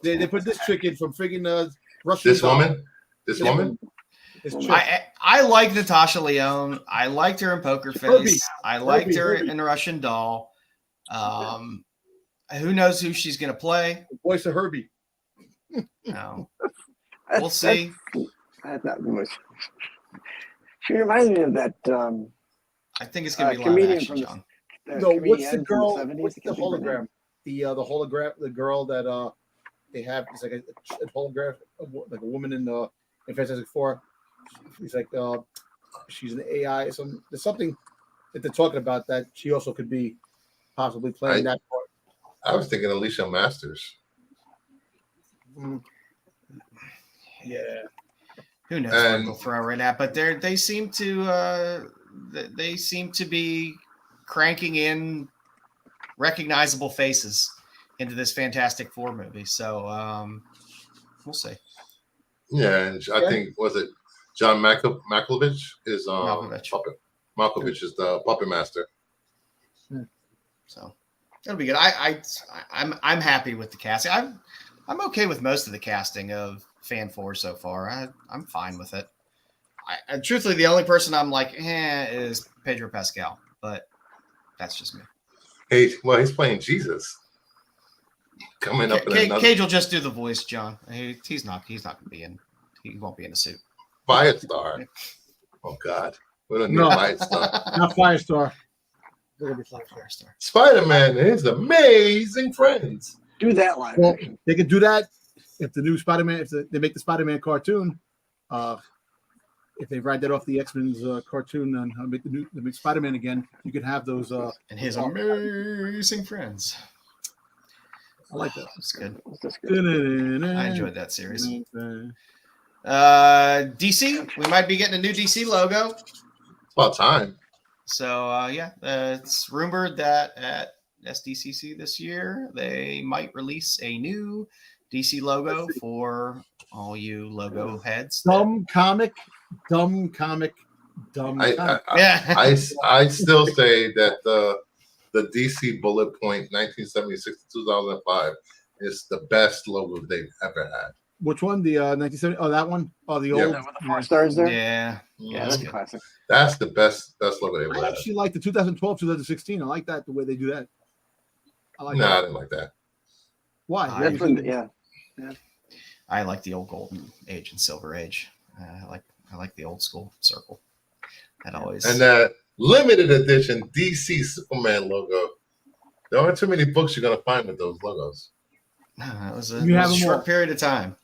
They put this chick in from freaking Russian This doll. woman? This Yeah. woman? This chick. I like Natasha Lyonne. I liked her in Poker Herbie. Face. I liked her Herbie. in the Russian Doll. Who knows who she's going to play? The voice of Herbie. No. We'll see. That's not the voice. She reminds me of that. I think it's going to be live comedian action, from the- John. No, what's the comedian from girl? 70s. What's I the can't think of her name. hologram? The hologram, the girl that they have. It's like a hologram, like a woman in Fantastic Four. It's like she's an AI. There's something that they're talking about that she also could be possibly playing that part. I was thinking Alicia Masters. Yeah. Who knows what they'll throw right now? But they seem to be cranking in recognizable faces into this Fantastic Four movie. So we'll see. Yeah, and I think was it John Malkovich is puppet. Malkovich is the puppet master. So that'll be good. I'm happy with the casting. I'm okay with most of the casting of Fan 4 so far. I'm fine with it. And truthfully, the only person I'm like, is Pedro Pascal, but that's just me. Hey, well, he's playing Jesus. Coming up in another Cage will just do the voice, John. He's not going to be in. He won't be in a suit. Firestar. Oh God, we don't need Firestar. Not Firestar. They're gonna be Firestar. Spider-Man and his amazing friends. Do that live Well, action. they could do that if the new Spider-Man, if they make the Spider-Man cartoon. If they write that off the X-Men's cartoon and make they make Spider-Man again, you could have those and his amazing friends. I like that. That's good. That's good. I enjoyed that series. DC, we might be getting a new DC logo. It's about time. So it's rumored that at SDCC this year they might release a new DC logo for all you logo heads. Dumb comic. I still say that the DC bullet point 1976 to 2005 is the best logo they've ever had. Which one? The 1970? Oh, that one? Oh, the old. With the 4 stars there. Yeah, That's that's classic. That's the best logo they've I ever had. actually like the 2012, 2016. I like that, the way they do that. I like No, I that. didn't like that. Why? That's when, I like the old Golden Age and Silver Age. I like the old school circle. That always And that limited edition DC Superman logo. There aren't too many books you're gonna find with those logos. it was You have a them short all. period of time.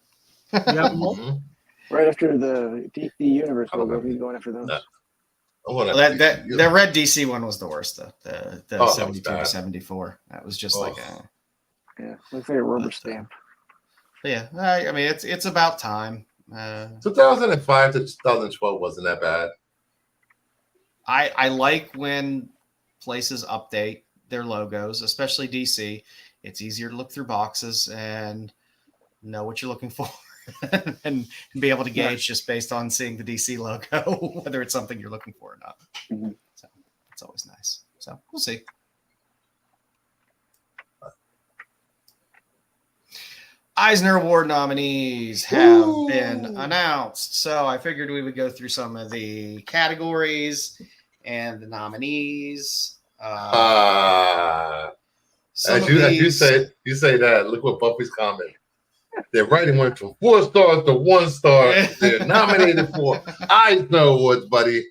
You have them all? Mhm. right after the DC Universe I don't logo. know. He's going after those. No. I wanna- That red DC one was the worst though. The that was 72 to bad. 74. That was just Oh. like Yeah, looks like a rubber But, stamp. but yeah. I mean it's about time. 2005 to 2012 wasn't that bad. I like when places update their logos, especially DC. It's easier to look through boxes and know what you're looking for and be able to gauge just based on seeing the DC logo, whether it's something you're looking for or not. Mhm. So it's always nice. So we'll see. Eisner Award nominees have been announced. So I figured we would go through some of the categories and the nominees. Some As of you these- you say that. Look what Buffy's comment. Their writing went from 4 stars to 1 star. They're nominated for Eisner Awards, buddy.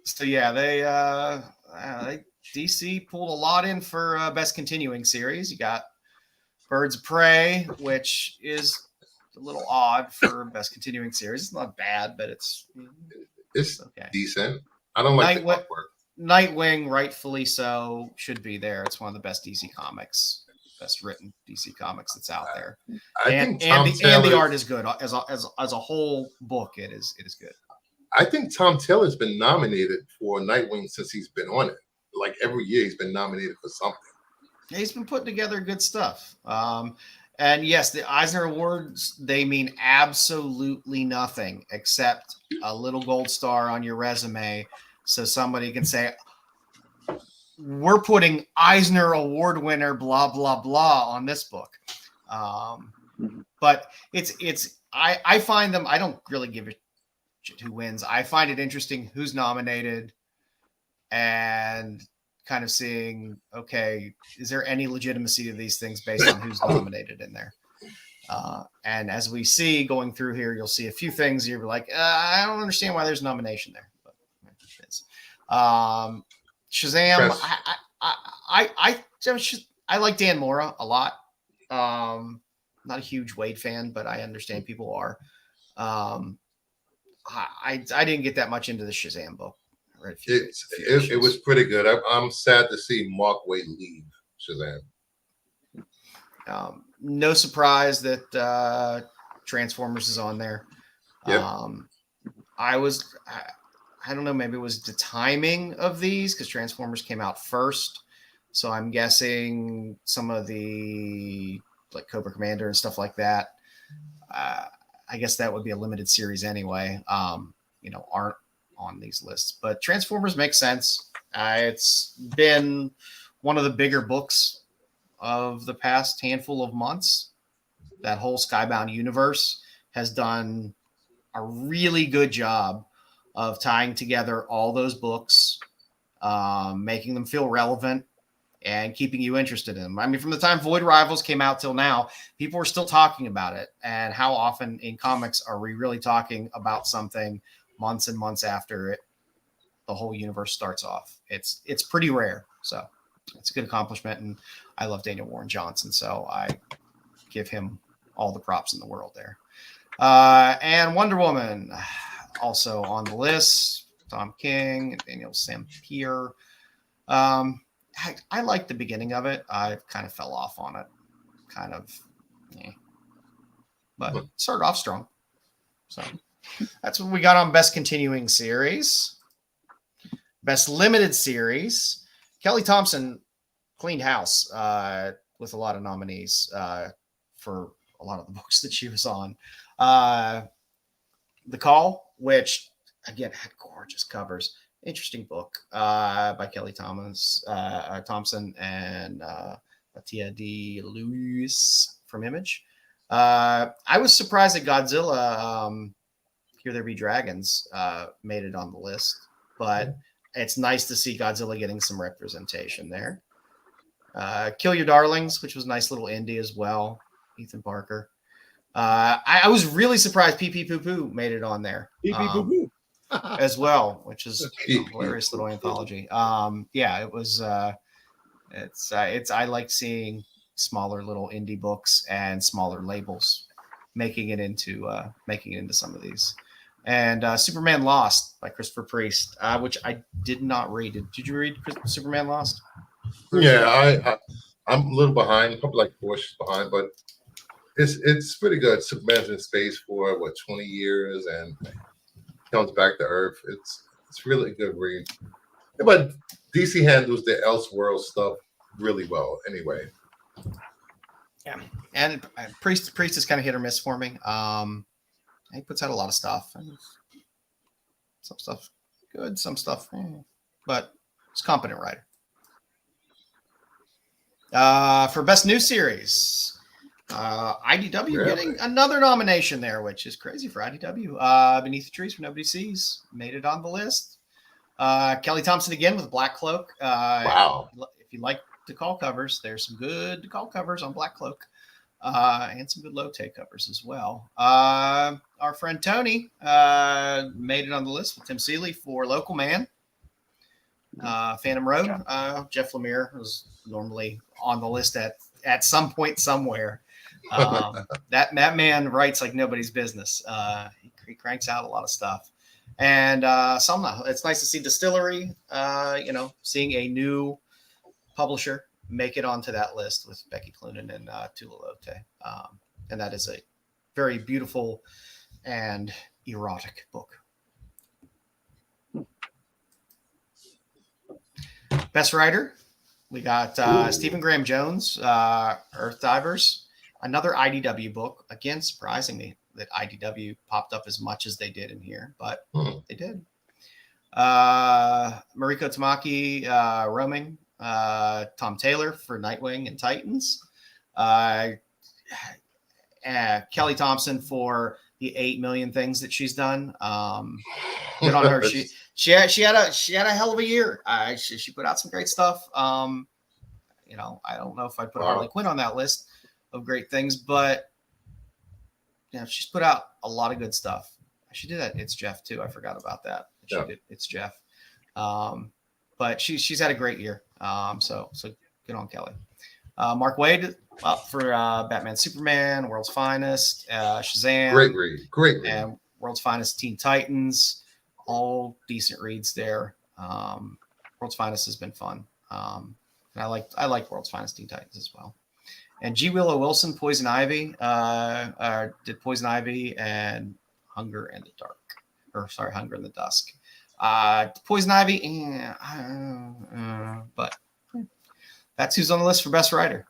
So yeah, they DC pulled a lot in for best continuing series. You got Birds of Prey, which is a little odd for best continuing series. It's not bad, but it's okay. Decent. I don't like the Nightwing- artwork. Nightwing, rightfully so, should be there. It's one of the best DC comics, best written DC comics that's out there. I think Tom and Taylor, the art is good as a whole book. It is good. I think Tom Taylor's been nominated for Nightwing since he's been on it. Like every year, he's been nominated for something. He's been putting together good stuff. And yes, the Eisner Awards, they mean absolutely nothing except a little gold star on your resume. So somebody can say, we're putting Eisner Award winner, blah, blah, blah on this book. But I find them, I don't really give a shit who wins. I find it interesting who's nominated and kind of seeing, okay, is there any legitimacy to these things based on who's nominated in there? And as we see going through here, you'll see a few things you're like, I don't understand why there's nomination there. But Shazam, I like Dan Mora a lot. Not a huge Wade fan, but I understand people are. I didn't get that much into the Shazam book. It was pretty good. I'm sad to see Mark Waid leave Shazam. No surprise that Transformers is on there. Yep. I don't know, maybe it was the timing of these because Transformers came out first. So I'm guessing some of the like Cobra Commander and stuff like that. I guess that would be a limited series anyway. Aren't on these lists, but Transformers makes sense. It's been one of the bigger books of the past handful of months. That whole Skybound universe has done a really good job of tying together all those books, making them feel relevant and keeping you interested in them. I mean, from the time Void Rivals came out till now, people were still talking about it. And how often in comics are we really talking about something months and months after the whole universe starts off? It's pretty rare. So it's a good accomplishment. And I love Daniel Warren Johnson, so I give him all the props in the world there. And Wonder Woman also on the list. Tom King and Daniel Sampier. I liked the beginning of it. I kind of fell off on it. But started off strong. So that's what we got on Best Continuing Series. Best Limited Series. Kelly Thompson cleaned house with a lot of nominees for a lot of the books that she was on. The Call, which, again, had gorgeous covers. Interesting book by Kelly Thompson and Batia D. Lewis from Image. I was surprised that Godzilla, Here There Be Dragons, made it on the list, but it's nice to see Godzilla getting some representation there. Kill Your Darlings, which was a nice little indie as well. Ethan Parker. I was really surprised Pee Pee Poo Poo made it on there. Pee Pee Poo Poo. As well, which is a hilarious little anthology. It was I like seeing smaller little indie books and smaller labels making it into some of these. And Superman Lost by Christopher Priest, which I did not read. Did you read Superman Lost? Yeah, I'm a little behind, probably like 4 issues behind, but it's pretty good. Superman's in space for 20 years and comes back to Earth. It's really a good read. But DC handles the Elseworld stuff really well anyway. Yeah. And Priest is kind of hit or miss for me. He puts out a lot of stuff. Some stuff good, some stuff, but he's a competent writer. For Best New Series, IDW getting another nomination there, which is crazy for IDW. Beneath the Trees Where Nobody Sees made it on the list. Kelly Thompson again with Black Cloak. Wow. If you like DeCall covers, there's some good DeCall covers on Black Cloak. And some good Lotte covers as well. Our friend Tony made it on the list with Tim Seeley for Local Man. Phantom Road. Jeff Lemire was normally on the list at some point somewhere. That man writes like nobody's business. He cranks out a lot of stuff. And Somna, it's nice to see Distillery, seeing a new publisher make it onto that list with Becky Cloonan and Tula Lotte. And that is a very beautiful and erotic book. Best Writer, we got Stephen Graham Jones, Earth Divers, another IDW book. Again, surprising me that IDW popped up as much as they did in here, but they did. Mariko Tamaki, Roaming, Tom Taylor for Nightwing and Titans. Kelly Thompson for the 8 million things that she's done. Good on her. She had a hell of a year. She put out some great stuff. You know, I don't know if I put Harley Quinn on that list of great things, but you know, she's put out a lot of good stuff. She did that. It's Jeff too. I forgot about that. She did. It's Jeff. But she's had a great year. So good on Kelly. Mark Waid up for Batman Superman, World's Finest, Shazam. Great read. And World's Finest Teen Titans. All decent reads there. World's Finest has been fun. And I like World's Finest Teen Titans as well. And G. Willow Wilson, Poison Ivy, did Poison Ivy and Hunger in the Dark. Hunger in the Dusk. Poison Ivy, but that's who's on the list for Best Writer.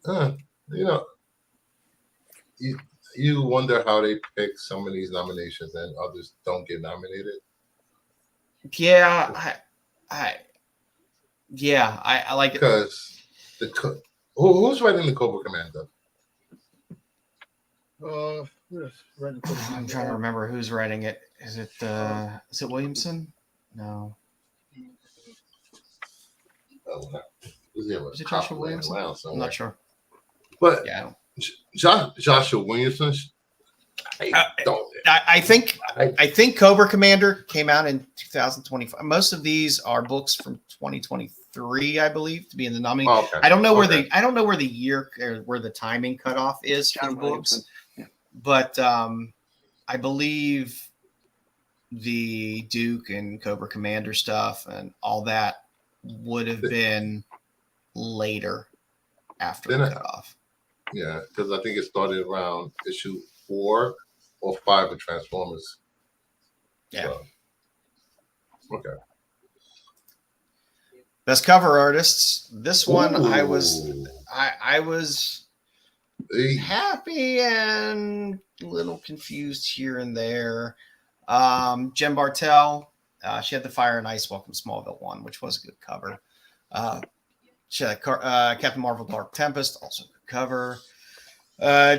You know, you wonder how they pick some of these nominations and others don't get nominated. Yeah, I like it because who's writing the Cobra Commander? I'm trying to remember who's writing it. Is it Williamson? No. Is it Joshua Williamson? I'm not sure. But yeah, Joshua Williamson. I think Cobra Commander came out in 2025. Most of these are books from 2023, I believe, to be in the nominee. Oh, okay. I don't know where the year or where the timing cutoff is for the books, but I believe the Duke and Cobra Commander stuff and all that would have been later after the cutoff. Yeah, because I think it started around issue 4 or 5 of Transformers. Yeah. So, okay. Best cover artists. This one, Ooh. I was happy and a little confused here and there. Jen Bartel, she had the Fire and Ice Welcome to Smallville one, which was a good cover. She had Captain Marvel Dark Tempest, also a good cover.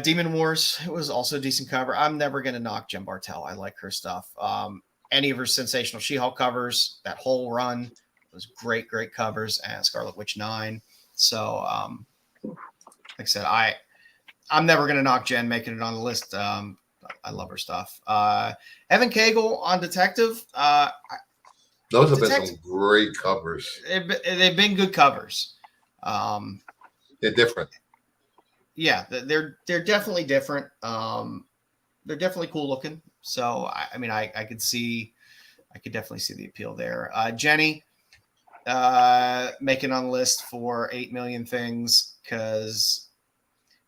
Demon Wars, it was also a decent cover. I'm never going to knock Jen Bartel. I like her stuff. Any of her Sensational She-Hulk covers, that whole run was great covers, and Scarlet Witch 9. So, like I said, I'm never going to knock Jen making it on the list. I love her stuff. Evan Cagle on Detective. Those have been some great covers. They've been good covers. They're different. Yeah, they're definitely different. They're definitely cool looking. So I mean, I could definitely see the appeal there. Jenny making on the list for 8 million things because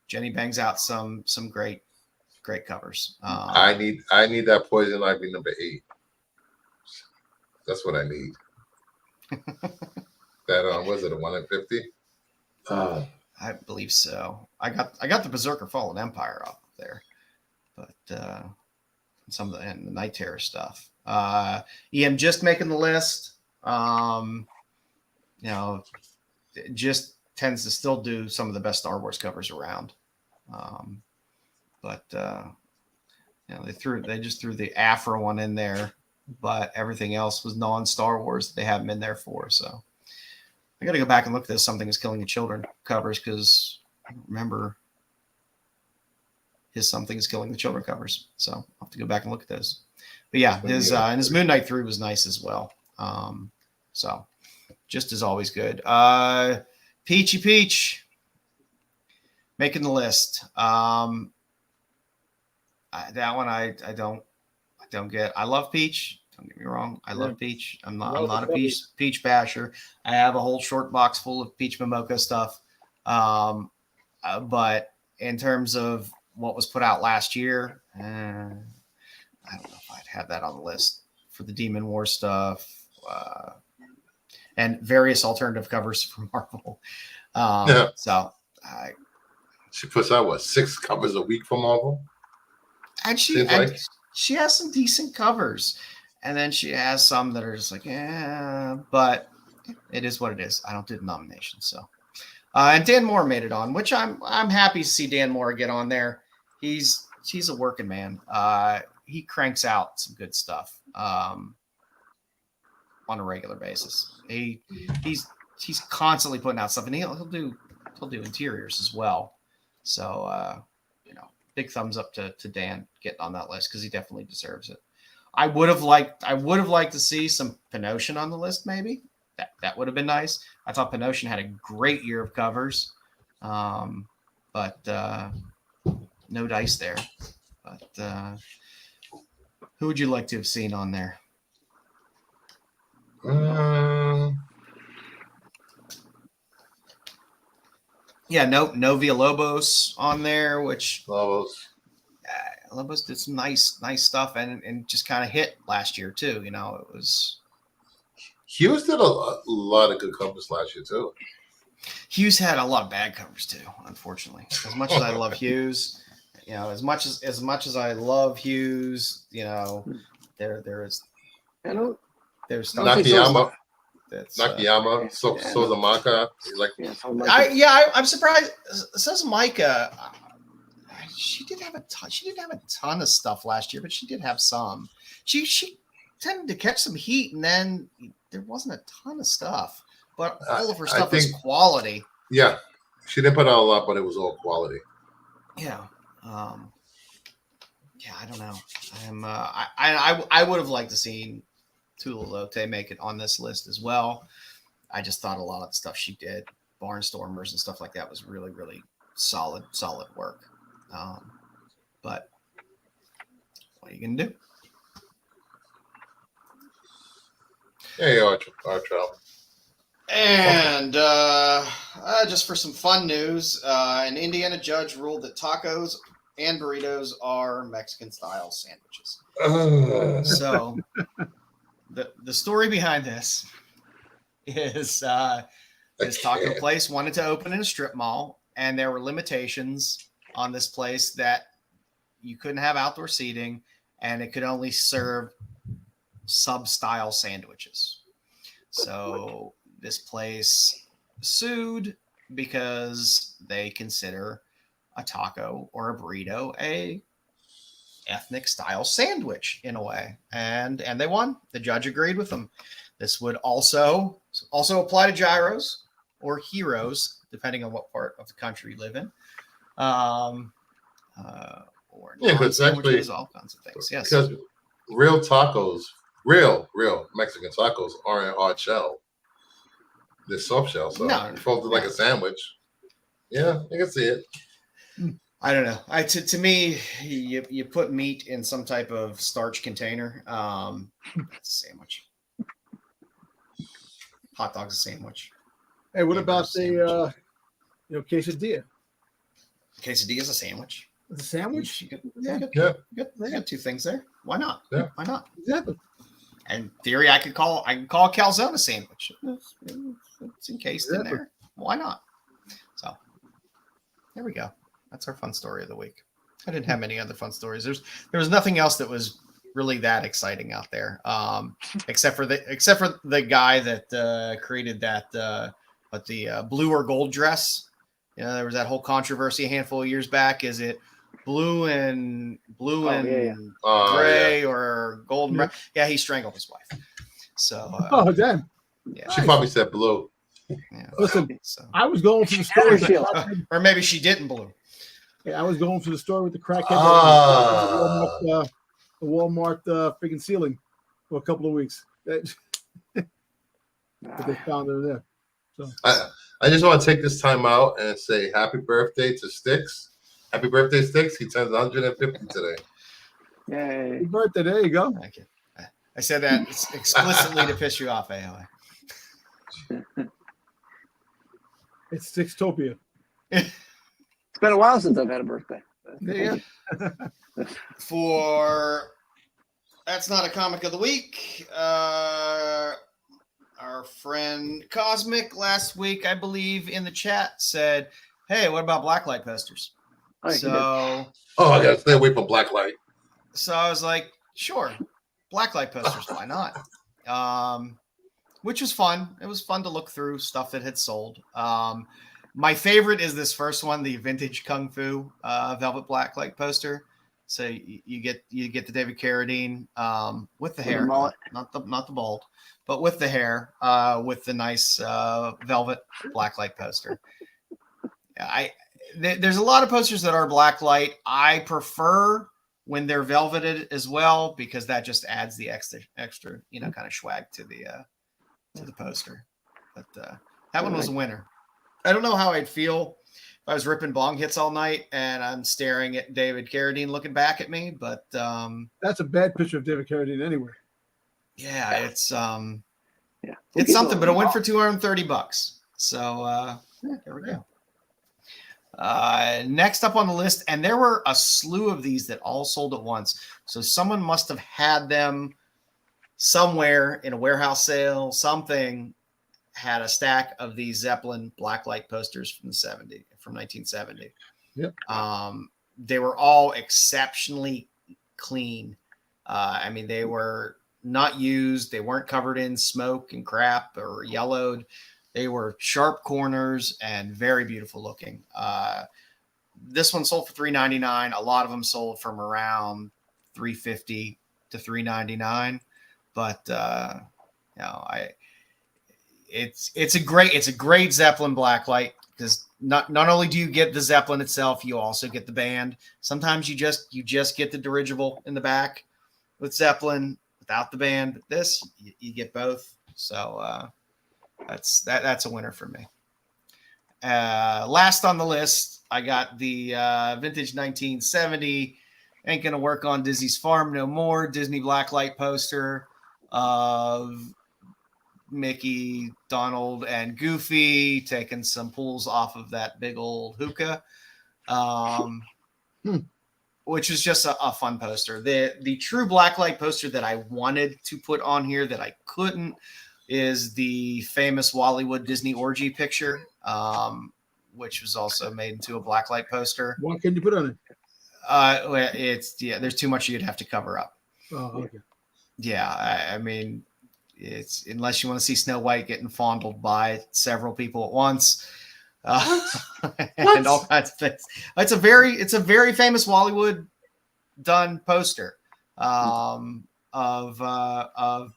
Jenny bangs out some great covers. I need that Poison Ivy number 8. That's what I need. That was it a 1 in 50? I believe so. I got the Berserker Fallen Empire up there, but some of the Night Terror stuff. EM just making the list. You know, just tends to still do some of the best Star Wars covers around. But you know, they just threw the Afro one in there, but everything else was non-Star Wars that they have them in there for. So I got to go back and look at this Something is Killing the Children covers because I don't remember his Something is Killing the Children covers. So I'll have to go back and look at those. But yeah, his Moon Knight 3 was nice as well. So just as always good. Peachy Peach making the list. That one I don't get. I love Peach. Don't get me wrong. I love Peach. I'm not a Peach basher. I have a whole short box full of Peach Momoko stuff. But in terms of what was put out last year, I don't know if I'd have that on the list for the Demon War stuff and various alternative covers from Marvel. So she puts out 6 covers a week for Marvel. And she has some decent covers. And then she has some that are just like, but it is what it is. I don't do the nominations. So And Dan Moore made it on, which I'm happy to see Dan Moore get on there. He's a working man. He cranks out some good stuff on a regular basis. He's constantly putting out stuff, and he'll do interiors as well. So big thumbs up to Dan getting on that list because he definitely deserves it. I would have liked to see some Penosian on the list, maybe. That would have been nice. I thought Penosian had a great year of covers, but no dice there. But who would you like to have seen on there? Yeah, no Villalobos on there, which Lobos did some nice stuff and just kind of hit last year too. It was. Hughes did a lot of good covers last year too. Hughes had a lot of bad covers too, unfortunately. As much as I love Hughes, as much as I love Hughes, there's stuff. Nakayama. That's Nakayama, Sozamaka. I'm surprised. Says Micah. She didn't have a ton of stuff last year, but she did have some. She tended to catch some heat, and then there wasn't a ton of stuff. But all of her stuff was quality. Yeah, she didn't put out a lot, but it was all quality. Yeah. I don't know. I would have liked to see Tula Lotte make it on this list as well. I just thought a lot of the stuff she did, Barnstormers and stuff like that, was really, really solid work. But what are you gonna do? Hey, Artrell. And just for some fun news, an Indiana judge ruled that tacos and burritos are Mexican-style sandwiches. So the story behind this is this taco place wanted to open in a strip mall, and there were limitations on this place that you couldn't have outdoor seating, and it could only serve sub-style sandwiches. So this place sued because they consider a taco or a burrito a ethnic style sandwich in a way, and they won. The judge agreed with them. This would also apply to gyros or heroes, depending on what part of the country you live in. Or sandwiches, all kinds of things. Yes, because real tacos, real Mexican tacos aren't hard shell. They're soft shell, so folded like a sandwich. Yeah, I can see it. I don't know. To me, you put meat in some type of starch container. It's a sandwich. Hot dog's a sandwich. Hey, what about the quesadilla? Quesadilla is a sandwich. It's a sandwich? They got two things there. Why not? Yeah. Why not? Exactly. And in theory, I can call a calzone a sandwich. It's encased in there. Why not? So there we go. That's our fun story of the week. I didn't have many other fun stories. There was nothing else that was really that exciting out there, except for the guy that created that the blue or gold dress. There was that whole controversy a handful of years back. Is it blue and gray or gold and brown? Yeah, he strangled his wife. So damn. Yeah, she probably said blue. Yeah. Listen, I was going to the store, or maybe she didn't blue. Yeah, I was going to the store with the crackhead. The Walmart freaking ceiling for a couple of weeks. But they found her there. So I just want to take this time out and say happy birthday to Styx. Happy birthday, Styx. He turns 150 today. Yay. Happy birthday. There you go. I said that explicitly to piss you off, AOA. It's Styxtopia. It's been a while since I've had a birthday. Yeah. For That's Not a Comic of the Week, our friend Cosmic last week, I believe, in the chat said, hey, what about blacklight posters? I gotta stay away from blacklight. So I was like, sure, blacklight posters, why not? Which was fun. It was fun to look through stuff that had sold. My favorite is this first one, the vintage Kung Fu velvet blacklight poster. So you get the David Carradine with the hair, not the bald, but with the hair, with the nice velvet blacklight poster. There's a lot of posters that are blacklight. I prefer when they're velveted as well, because that just adds the extra kind of swag to the poster. But that one was a winner. I don't know how I'd feel if I was ripping bong hits all night and I'm staring at David Carradine looking back at me, but that's a bad picture of David Carradine anywhere. Yeah, it's something, but it went for $230. So there we go. Next up on the list, and there were a slew of these that all sold at once. So someone must have had them somewhere in a warehouse sale. Something had a stack of these Zeppelin blacklight posters from 1970. Yep. They were all exceptionally clean. I mean, they were not used. They weren't covered in smoke and crap or yellowed. They were sharp corners and very beautiful looking. This one sold for $399. A lot of them sold from around $350 to $399. But it's a great Zeppelin blacklight, because not only do you get the Zeppelin itself, you also get the band. Sometimes you just get the dirigible in the back with Zeppelin without the band. But this you get both. So that's a winner for me. Last on the list, I got the vintage 1970 Ain't Gonna Work on Disney's Farm No More Disney blacklight poster of Mickey, Donald, and Goofy taking some pulls off of that big old hookah, which is just a fun poster. The true blacklight poster that I wanted to put on here that I couldn't is the famous Wallywood Disney orgy picture, which was also made into a blacklight poster. What can you put on it? There's too much you'd have to cover up. Oh, okay. Yeah, I mean, it's unless you want to see Snow White getting fondled by several people at once, and all kinds of things. It's a very famous Wallywood done poster of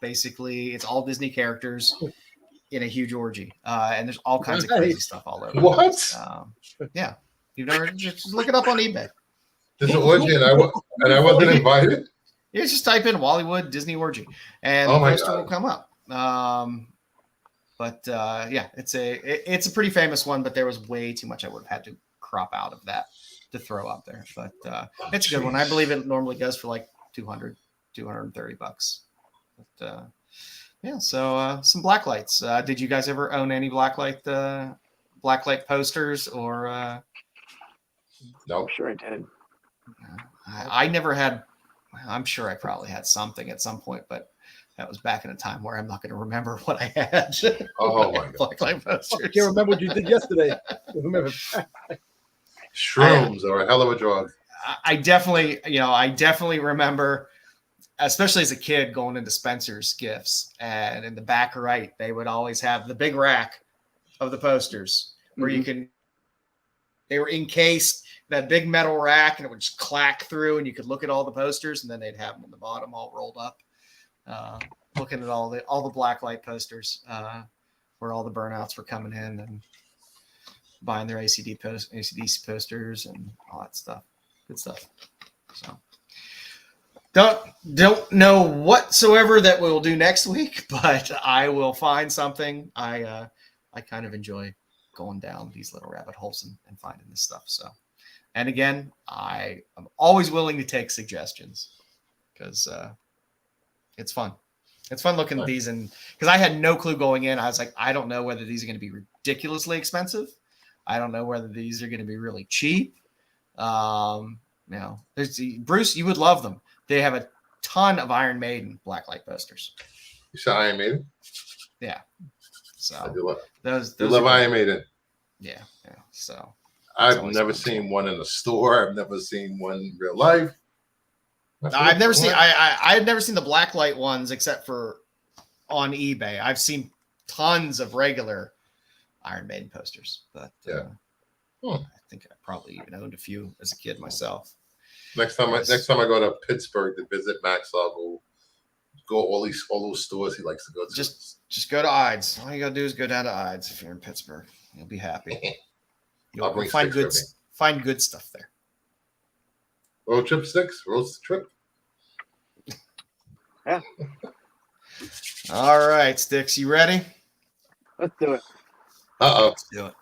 basically it's all Disney characters in a huge orgy, and there's all kinds of crazy stuff all over. What? Yeah, you've never just look it up on eBay. There's an orgy, and I wasn't invited. Yeah, just type in Wallywood Disney orgy, and the poster will come up. It's a pretty famous one, but there was way too much I would have had to crop out of that to throw up there. But it's a good one. I believe it normally goes for like $230. But so some blacklights. Did you guys ever own any blacklight posters or? No, I'm sure I did. I never had. I'm sure I probably had something at some point, but that was back in a time where I'm not going to remember what I had. Oh my God! Blacklight posters. I can't remember what you did yesterday. Remember. Shrooms are a hell of a drug. I definitely remember, especially as a kid, going into Spencer's Gifts, and in the back right, they would always have the big rack of the posters where they were encased, that big metal rack, and it would just clack through, and you could look at all the posters, and then they'd have them on the bottom all rolled up, looking at all the blacklight posters, where all the burnouts were coming in and buying their ACDC posters and all that stuff. Good stuff. So don't know whatsoever that we'll do next week, but I will find something. I kind of enjoy going down these little rabbit holes and finding this stuff. So, and again, I am always willing to take suggestions because it's fun. It's fun looking at these, and because I had no clue going in, I was like, I don't know whether these are going to be ridiculously expensive. I don't know whether these are going to be really cheap. There's Bruce, you would love them. They have a ton of Iron Maiden blacklight posters. You saw Iron Maiden? Yeah. So I do love those Iron Maiden. Yeah. So I've never seen one in the store. I've never seen one in real life. I've never seen the blacklight ones except for on eBay. I've seen tons of regular Iron Maiden posters, but Yeah. I think I probably even owned a few as a kid myself. Next time I go to Pittsburgh to visit Max, I'll go all those stores he likes to go to. Just go to Ides. All you gotta do is go down to Ides if you're in Pittsburgh. You'll be happy. You'll find good stuff there. Road trip Styx? Road trip? Yeah. All right, Styx, you ready? Let's do it. Let's do it.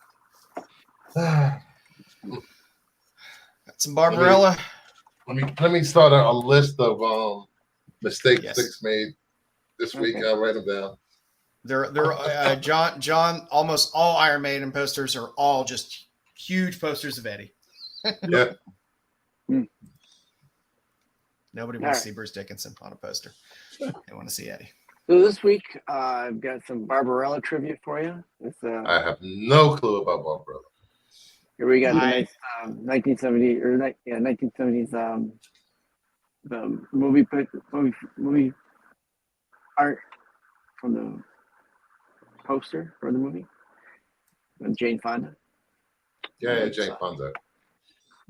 Got some Barbarella. Let me start a list of mistakes Styx made this week. I'll write them down. They're John. Almost all Iron Maiden posters are all just huge posters of Eddie. Yeah. Nobody wants to see Bruce Dickinson on a poster. They want to see Eddie. So this week, I've got some Barbarella trivia for you. I have no clue about Barbarella. Here we got the nice 1970s the movie art from the poster for the movie with Jane Fonda. Yeah, Jane Fonda.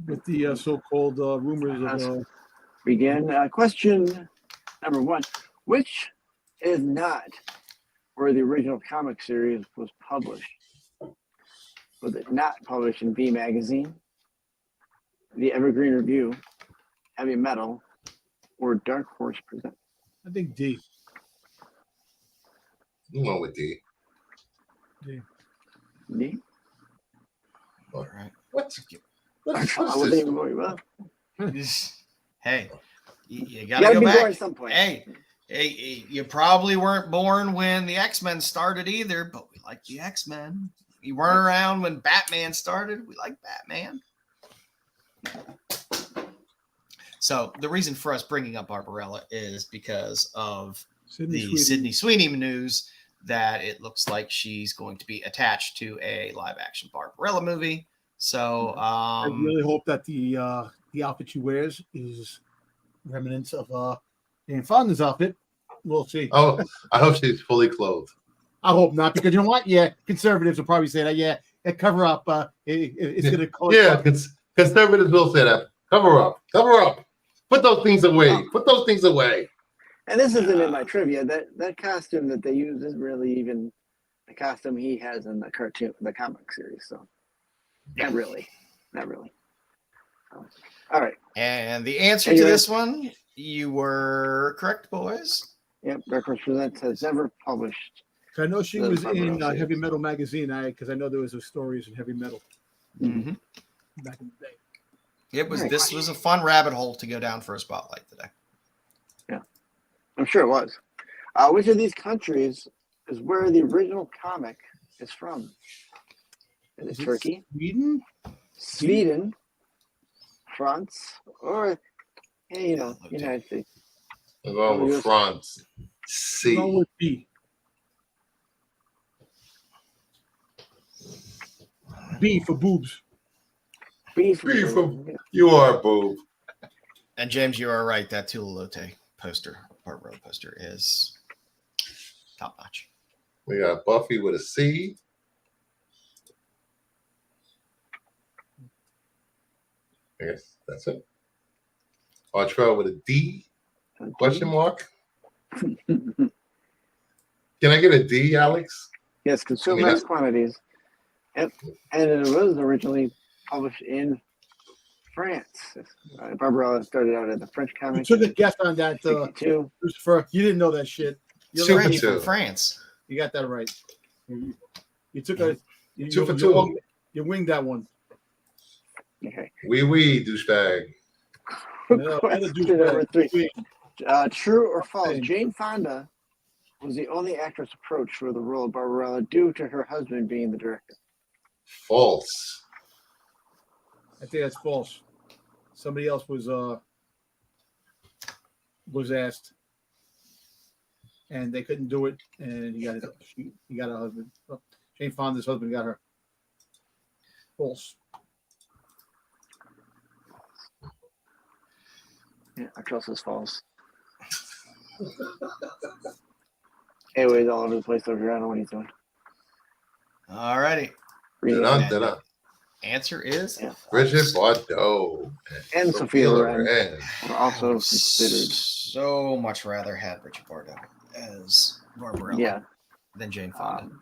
With the so-called rumors of begin. Question number 1: which is not where the original comic series was published? Was it not published in V Magazine, the Evergreen Review, Heavy Metal, or Dark Horse Presents? I think D. I'm going with D. D? All right. What? I wasn't even going well. Hey, you gotta go be back. born at some point. Hey, you probably weren't born when the X-Men started either, but we like the X-Men. You weren't around when Batman started. We like Batman. So the reason for us bringing up Barbarella is because of Sydney Sweeney news that it looks like she's going to be attached to a live-action Barbarella movie. So I really hope that the outfit she wears is remnants of Jane Fonda's outfit. We'll see. Oh, I hope she's fully clothed. I hope not, because you know what? Yeah, conservatives will probably say that. Yeah, cover up. It's going to cause. Yeah, conservatives will say that. Cover up. Put those things away. Put those things away. And this isn't in my trivia. That costume that they use isn't really even the costume he has in the comic series. So, not really. All right. And the answer to this one, you were correct, boys. Yep, Dark Horse Presents has never published. I know she was in Heavy Metal magazine. Because I know there was stories in Heavy Metal Mm-hmm. back in the day. This was a fun rabbit hole to go down for a spotlight today. Yeah, I'm sure it was. Which of these countries is where the original comic is from? Is it Turkey? Sweden? France? Or, United States? I'm going with France. C. Go with B. B for boobs. B for you are a boob. And James, you are right. That Tulalote poster, Barbarella poster, is top notch. We got Buffy with a C. I guess that's it. Artrell with a D. Question mark. Can I get a D, Alex? Yes, consume mass quantities. And it was originally published in France. Barbarella started out as a French comic. You took a guess on that, Christopher. You didn't know that shit. You're from France. You got that right. You took you 2 for 2. You winged that one. Okay. Oui, douchebag. Question number 3. True or false? Jane Fonda was the only actress approached for the role of Barbarella due to her husband being the director. False. I think that's false. Somebody else was asked, and they couldn't do it, and he got a husband. Jane Fonda's husband got her. False. Yeah, I trust this false. Anyways, all over the place over here. I don't know what he's doing. All righty. Dun, dun, dun. Answer is Bridget Bardot And Sophia Loren Loren. were also considered. So much rather had Bridget Bardot as Barbarella Yeah. than Jane Fonda.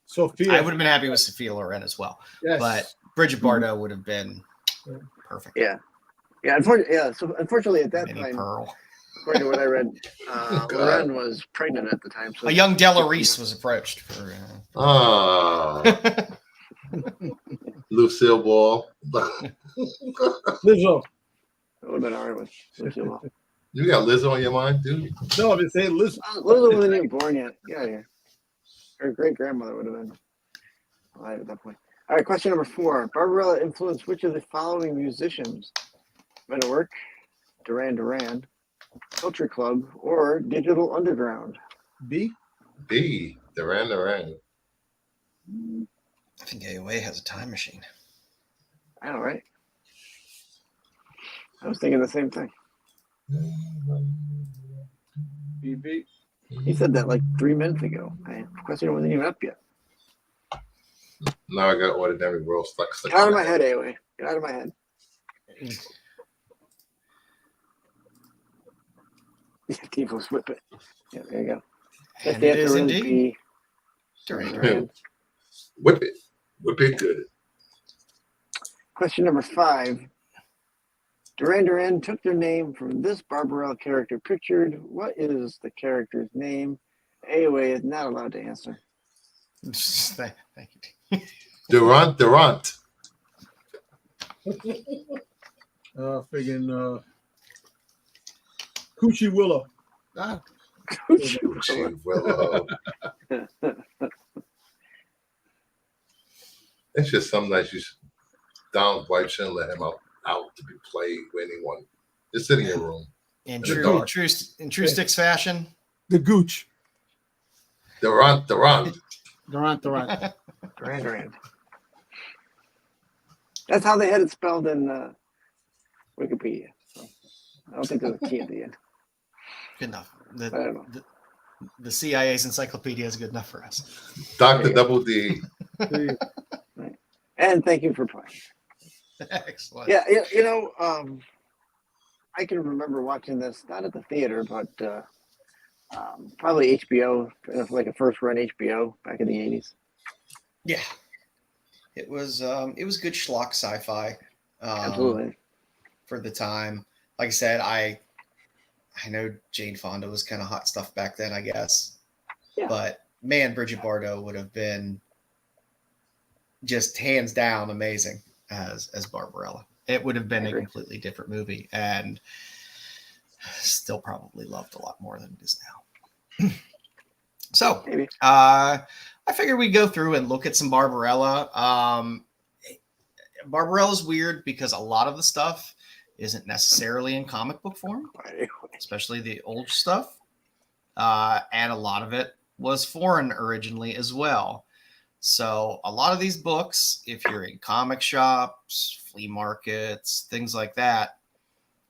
Sophia. I would have been happy with Sophia Loren as well, Yes. but Bridget Bardot would have been perfect. Yeah. Yeah. Unfortunately, at that Minnie time, Pearl. according to what I read, Loren was pregnant at the time. So A young Della Reese was approached for. Lucille Ball. Lizzo. it would have been all right with Lucille Ball. You got Lizzo on your mind, dude? No, I've been saying Lizzo. Lizzo wasn't even born yet. Get out of here. Her great grandmother would have been alive at that point. All right, question number 4. Barbarella influenced which of the following musicians? Men at Work, Duran Duran, Culture Club, or Digital Underground? B. B. Duran Duran. I think AOA has a time machine. I know, right? I was thinking the same thing. B. He said that like 3 minutes ago. The question wasn't even up yet. Now I got Ordinary World stuck. Get out of my head, AOA. Get out of my head. Tifo's whip it. Yeah, there you go. And it is indeed. B. Duran Duran. Duran. Whip it. Whip it good. Question number 5. Duran Duran took their name from this Barbarella character pictured. What is the character's name? AOA is not allowed to answer. Thank you. Durant. Friggin' Coochie Willow. Willow. It's just something that Donald's wife shouldn't let him out to be played with anyone. Just sit in your room. In the true dark. Styx fashion. The Gooch. Durant. Durant. Duran Duran. That's how they had it spelled in Wikipedia. So I don't think there's a T at the end. Good enough. I don't know. The CIA's encyclopedia is good enough for us. Dr. Double D. And thank you for playing. Excellent. Yeah, I can remember watching this not at the theater, but probably HBO, like a first run HBO back in the 80s. Yeah. It was good schlock sci-fi. Absolutely. For the time. Like I said, I know Jane Fonda was kind of hot stuff back then, I guess. Yeah. But man, Bridget Bardot would have been just hands down amazing as Barbarella. It would have been a completely different movie and still probably loved a lot more than it is now. So Maybe. I figured we'd go through and look at some Barbarella. Barbarella's weird because a lot of the stuff isn't necessarily in comic book form, especially the old stuff. And a lot of it was foreign originally as well. So a lot of these books, if you're in comic shops, flea markets, things like that,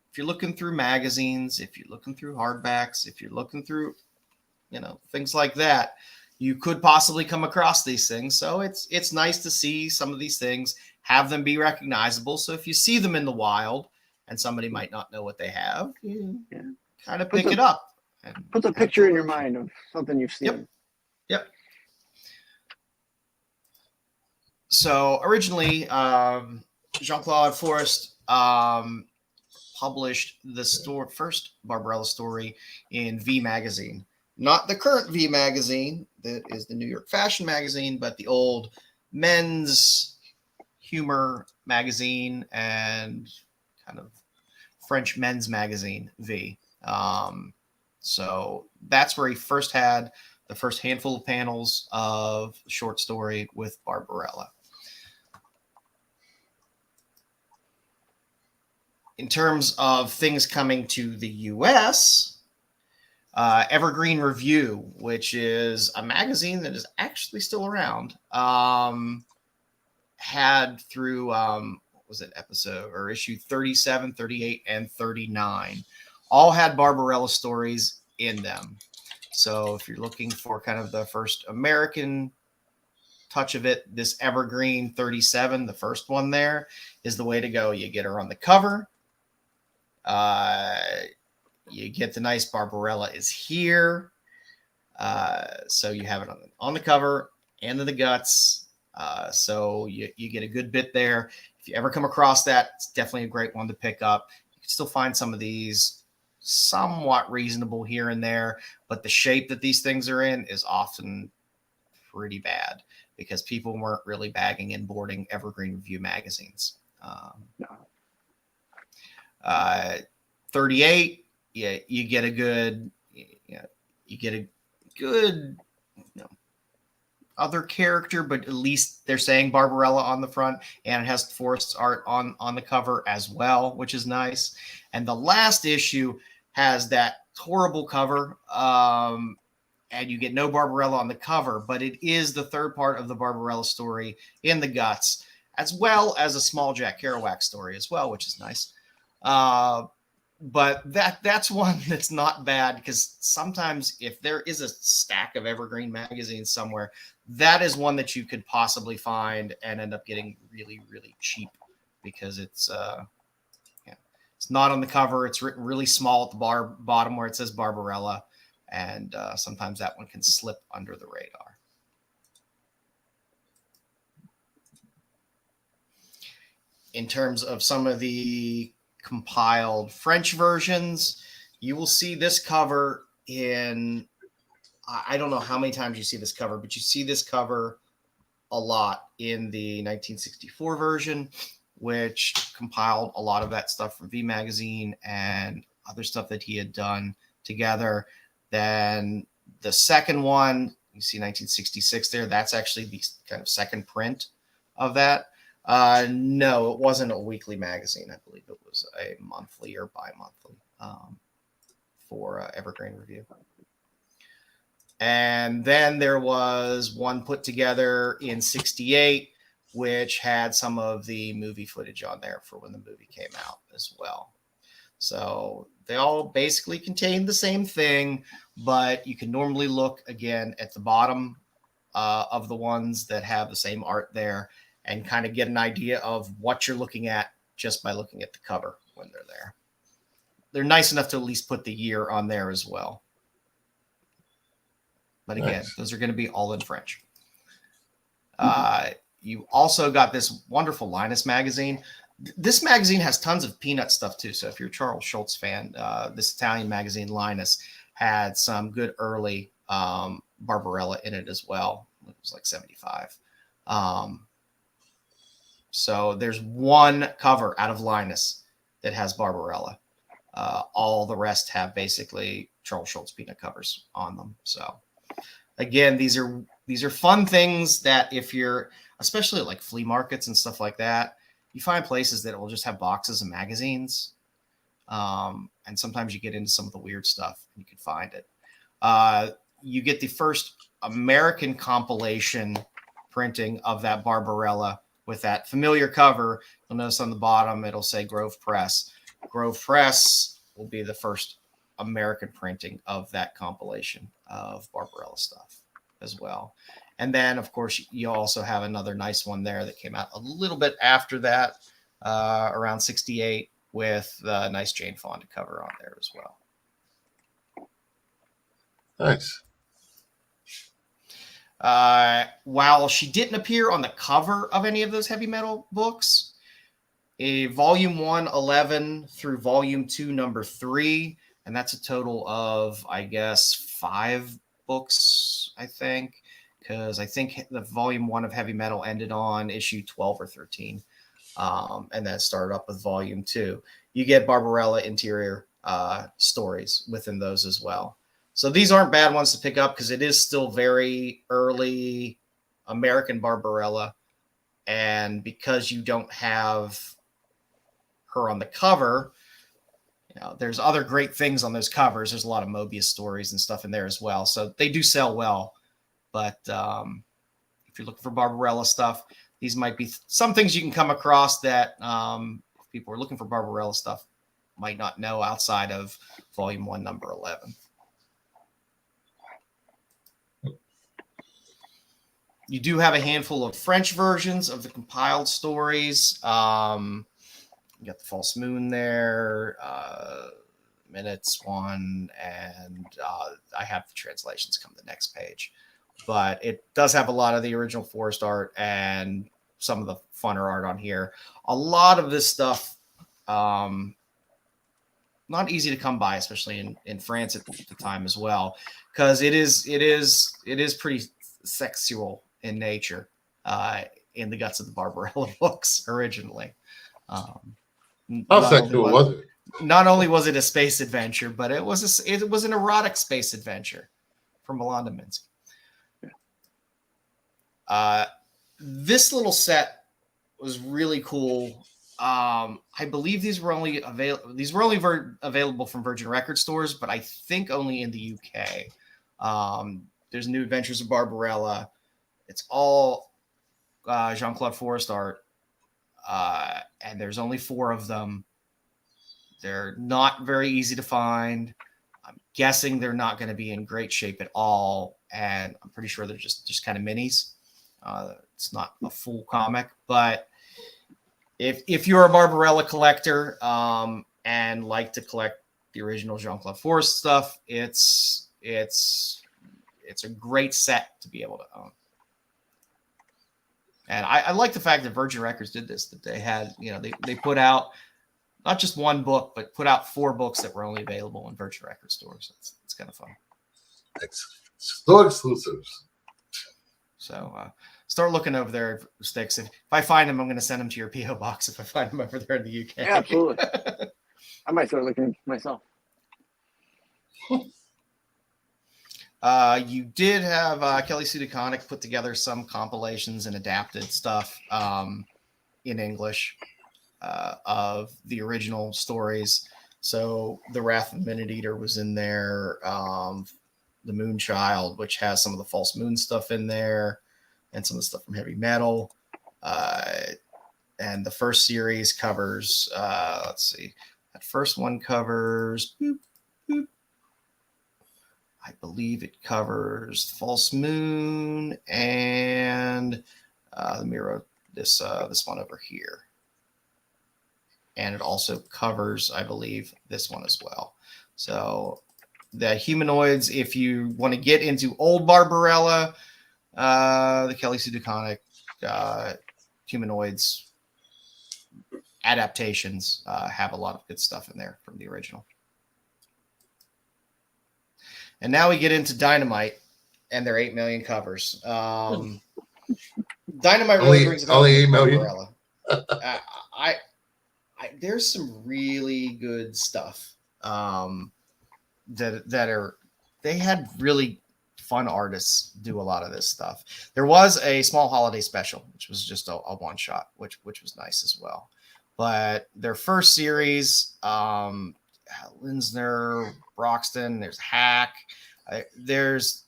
if you're looking through magazines, if you're looking through hardbacks, if you're looking through, things like that, you could possibly come across these things. So it's nice to see some of these things, have them be recognizable. So if you see them in the wild and somebody might not know what they have, you kind of pick it up. Put the picture in your mind of something you've seen. Yep. So originally, Jean-Claude Forest published the first Barbarella story in V Magazine. Not the current V Magazine, that is the New York Fashion Magazine, but the old men's humor magazine and kind of French men's magazine, V. So that's where he first had the first handful of panels of short story with Barbarella. In terms of things coming to the U.S., Evergreen Review, which is a magazine that is actually still around, had through, issue 37, 38, and 39, all had Barbarella stories in them. So if you're looking for kind of the first American touch of it, this Evergreen 37, the first one there, is the way to go. You get her on the cover. You get the nice Barbarella is here. So you have it on the cover and in the guts. So you get a good bit there. If you ever come across that, it's definitely a great one to pick up. You can still find some of these somewhat reasonable here and there, but the shape that these things are in is often pretty bad because people weren't really bagging and boarding Evergreen Review magazines. 38, you get a good, other character, but at least they're saying Barbarella on the front, and it has Forrest's art on the cover as well, which is nice. And the last issue has that horrible cover, and you get no Barbarella on the cover, but it is the third part of the Barbarella story in the guts, as well as a small Jack Kerouac story as well, which is nice. But that's one that's not bad, because sometimes if there is a stack of Evergreen magazines somewhere, that is one that you could possibly find and end up getting really, really cheap, because it's not on the cover. It's written really small at the bottom where it says Barbarella, and sometimes that one can slip under the radar. In terms of some of the compiled French versions, you will see this cover in, I don't know how many times you see this cover, but you see this cover a lot in the 1964 version, which compiled a lot of that stuff from V Magazine and other stuff that he had done together. Then the second one, you see 1966 there, that's actually the kind of second print of that. No, it wasn't a weekly magazine. I believe it was a monthly or bi-monthly for Evergreen Review. And then there was one put together in 68, which had some of the movie footage on there for when the movie came out as well. So they all basically contain the same thing, but you can normally look again at the bottom of the ones that have the same art there, and kind of get an idea of what you're looking at just by looking at the cover when they're there. They're nice enough to at least put the year on there as well. But again, Those are going to be all in French. You also got this wonderful Linus magazine. This magazine has tons of Peanut stuff too. So if you're a Charles Schulz fan, this Italian magazine, Linus, had some good early Barbarella in it as well. It was like 75. So there's one cover out of Linus that has Barbarella. All the rest have basically Charles Schulz Peanut covers on them. So again, these are fun things that if you're, especially at like flea markets and stuff like that, you find places that will just have boxes of magazines. And sometimes you get into some of the weird stuff and you can find it. You get the first American compilation printing of that Barbarella with that familiar cover. You'll notice on the bottom, it'll say Grove Press. Grove Press will be the first American printing of that compilation of Barbarella stuff as well. And then, of course, you also have another nice one there that came out a little bit after that, around 68, with a nice Jane Fonda cover on there as well. Nice. While she didn't appear on the cover of any of those heavy metal books, volume 1, 11 through volume 2, number 3, and that's a total of, I guess, 5 books, I think, because I think the volume 1 of heavy metal ended on issue 12 or 13, and then started up with volume 2. You get Barbarella interior stories within those as well. So these aren't bad ones to pick up, because it is still very early American Barbarella. And because you don't have her on the cover, there's other great things on those covers. There's a lot of Mobius stories and stuff in there as well. So they do sell well. But if you're looking for Barbarella stuff, these might be some things you can come across that if people are looking for Barbarella stuff might not know outside of volume 1, number 11. You do have a handful of French versions of the compiled stories. You got the False Moon there, Minutes one, and I have the translations come the next page. But it does have a lot of the original Forest art and some of the funner art on here. A lot of this stuff, not easy to come by, especially in France at the time as well, because it is pretty sexual in nature, in the guts of the Barbarella books originally. How sexual was it? Not only was it a space adventure, but it was an erotic space adventure from Milan Minsky. This little set was really cool. I believe these were only available from Virgin Record stores, but I think only in the UK. There's New Adventures of Barbarella. It's all Jean-Claude Forest art, and there's only 4 of them. They're not very easy to find. I'm guessing they're not going to be in great shape at all, and I'm pretty sure they're just kind of minis. It's not a full comic, but if you're a Barbarella collector and like to collect the original Jean-Claude Forest stuff, it's a great set to be able to own. And I like the fact that Virgin Records did this, that they had, they put out not just one book, but put out 4 books that were only available in Virgin Record stores. It's kind of fun. Store exclusives. So start looking over there, Styx. If I find them, I'm going to send them to your P.O. box if I find them over there in the UK. Yeah, absolutely. I might start looking myself. You did have Kelly Sue DeConnick put together some compilations and adapted stuff in English of the original stories. So The Wrath of the Minute Eater was in there. The Moonchild, which has some of the False Moon stuff in there and some of the stuff from Heavy Metal. And the first series covers, let's see, that first one covers, I believe it covers False Moon and the Mirror, this one over here. And it also covers, I believe, this one as well. So the humanoids, if you want to get into old Barbarella, the Kelly Sue DeConnick humanoids adaptations have a lot of good stuff in there from the original. And now we get into Dynamite and their 8 million covers. Dynamite really brings it only 8 million. There's some really good stuff they had really fun artists do a lot of this stuff. There was a small holiday special, which was just a one shot, which was nice as well. But their first series, Linsner, Broxton, there's Hack, there's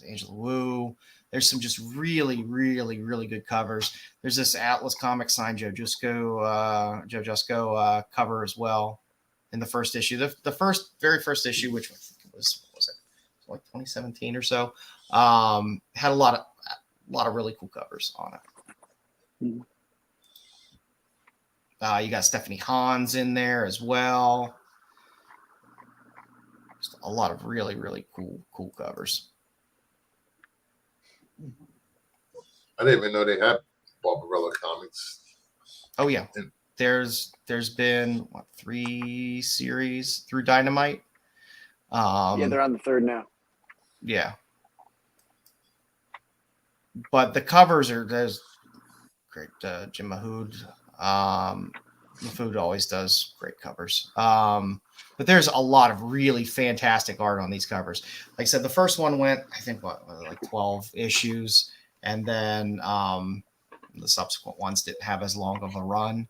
Angela Wu. There's some just really, really, really good covers. There's this Atlas Comics signed Joe Jusko cover as well in the first issue. The very first issue, which I think was it like 2017 or so, had a lot of really cool covers on it. You got Stephanie Hans in there as well. Just a lot of really, really cool covers. I didn't even know they had Barbarella comics. Oh yeah, there's been 3 series through Dynamite. Yeah, they're on the 3rd now. Yeah, but the covers there's great. Jim Mahood, Mahood always does great covers. But there's a lot of really fantastic art on these covers. Like I said, the first one went, I think, like 12 issues. And then the subsequent ones didn't have as long of a run.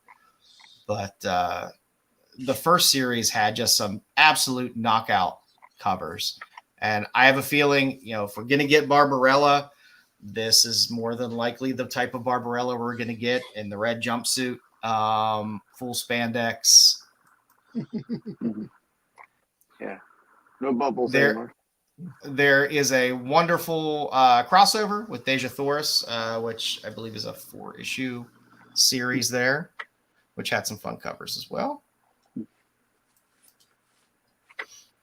But the first series had just some absolute knockout covers. And I have a feeling, if we're going to get Barbarella, this is more than likely the type of Barbarella we're going to get in the red jumpsuit, full spandex. Yeah. No bubbles anymore. There is a wonderful crossover with Deja Thoris, which I believe is a 4-issue series there, which had some fun covers as well.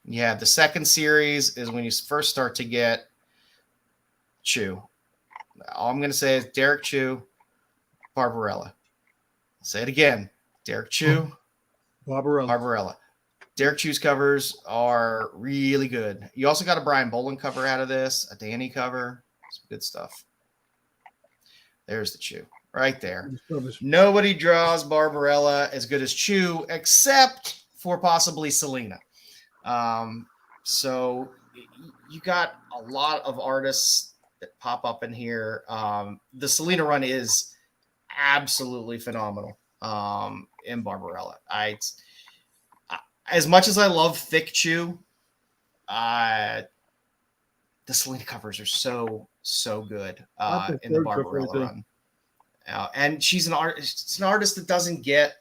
Yeah, the second series is when you first start to get Chew. All I'm going to say is Derek Chew, Barbarella. I'll say it again. Derek Chew, Barbarella. Derek Chew's covers are really good. You also got a Brian Bolin cover out of this, a Danny cover. Some good stuff. There's the Chew right there. Nobody draws Barbarella as good as Chew except for possibly Selena. So you got a lot of artists that pop up in here. The Selena run is absolutely phenomenal in Barbarella. As much as I love thick Chew, the Selena covers are so good in the Barbarella run. And she's an artist that doesn't get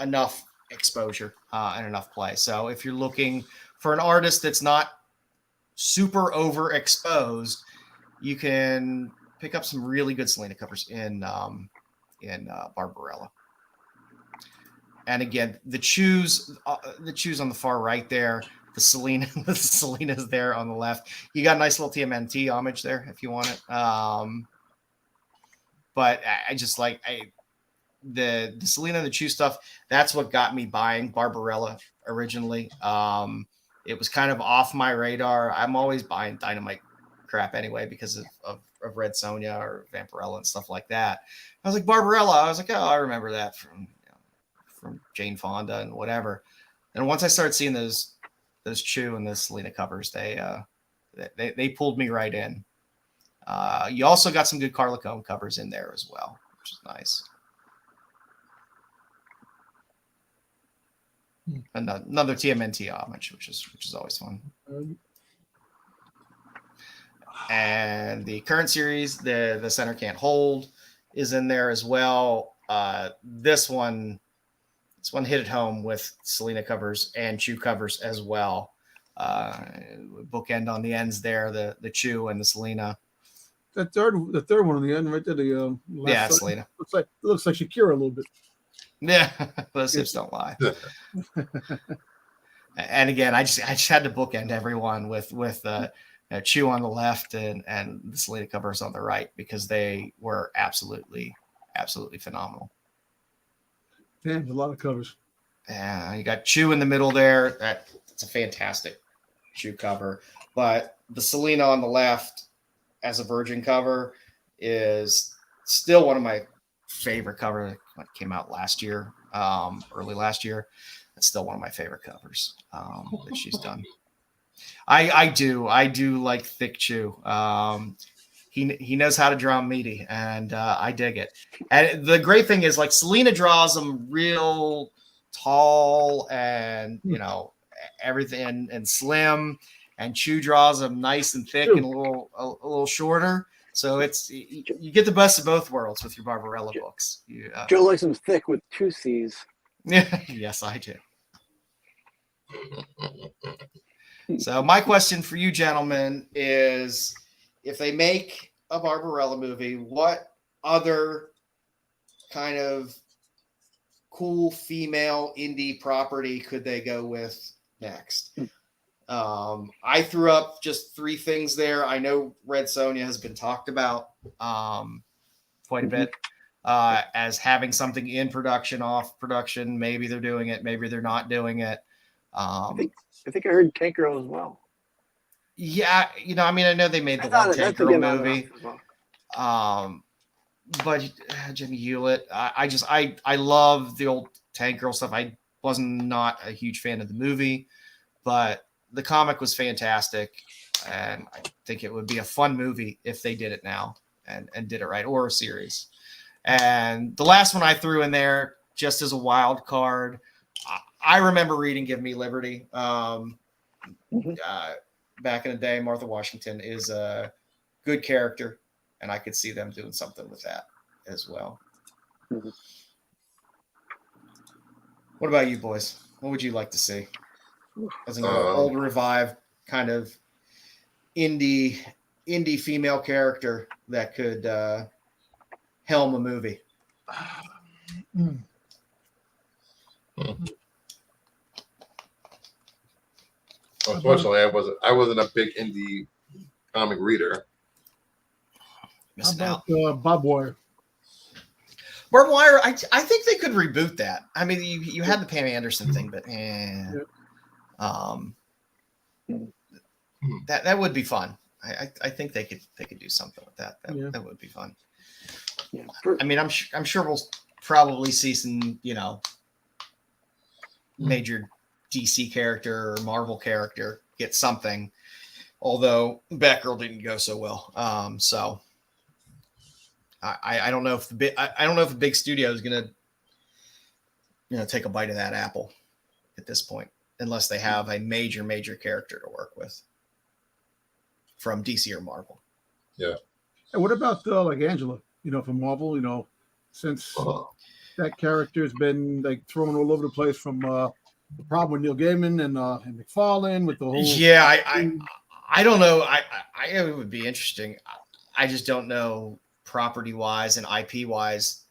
enough exposure and enough play. So if you're looking for an artist that's not super overexposed, you can pick up some really good Selena covers in Barbarella. And again, the Chews on the far right there, the Selena's there on the left. You got a nice little TMNT homage there if you want it. But I just like the Selena and the Chew stuff. That's what got me buying Barbarella originally. It was kind of off my radar. I'm always buying Dynamite crap anyway because of Red Sonja or Vampirella and stuff like that. I was like, Barbarella. I was like, oh, I remember that from Jane Fonda and whatever. And once I started seeing those Chew and those Selena covers, they pulled me right in. You also got some good Carla Combe covers in there as well, which is nice. Another TMNT homage, which is always fun. And the current series, the Center Can't Hold, is in there as well. This one hit it home with Selena covers and Chew covers as well. Bookend on the ends there, the Chew and the Selena. The third one on the end right there. The last Selena. Looks like Shakira a little bit. Yeah, those hips don't lie. And again, I just had to bookend everyone with Chew on the left and the Selena covers on the right because they were absolutely phenomenal. Damn, a lot of covers. Yeah, you got Chew in the middle there. That's a fantastic Chew cover. But the Selena on the left as a Virgin cover is still one of my favorite covers that came out last year, early last year. It's still one of my favorite covers that she's done. I do like thick Chew. He knows how to draw meaty, and I dig it. And the great thing is, like, Selena draws them real tall and everything and slim, and Chew draws them nice and thick and a little shorter. So you get the best of both worlds with your Barbarella books. Joe likes them thick with 2 C's. Yes, I do. So my question for you gentlemen is, if they make a Barbarella movie, what other kind of cool female indie property could they go with next? I threw up just 3 things there. I know Red Sonja has been talked about quite a bit as having something in production, off production. Maybe they're doing it, maybe they're not doing it. I think I heard Tank Girl as well. Yeah, I know they made the one Tank Girl movie. But Jimmy Hewlett, I love the old Tank Girl stuff. I wasn't not a huge fan of the movie, but the comic was fantastic, and I think it would be a fun movie if they did it now and did it right, or a series. And the last one I threw in there just as a wild card, I remember reading Give Me Liberty back in the day. Martha Washington is a good character, and I could see them doing something with that as well. Mm-hmm. What about you boys? What would you like to see as an old revive kind of indie female character that could helm a movie. Unfortunately, I wasn't a big indie comic reader. Missing How out. about Bob Wire? Barbed Wire, I think they could reboot that. I mean, you had the Pam Anderson thing, but that would be fun. I think they could do something with that. That would be fun. Yeah. I mean, I'm sure we'll probably see some, major DC character or Marvel character get something. Although Batgirl didn't go so well, so I don't know if I don't know if a big studio is gonna take a bite of that apple at this point, unless they have a major character to work with from DC or Marvel. Yeah. And what about like Angela? From Marvel. Since that character's been like thrown all over the place from the problem with Neil Gaiman and McFarlane with the whole. Yeah, I don't know. It would be interesting. I just don't know property wise and IP wise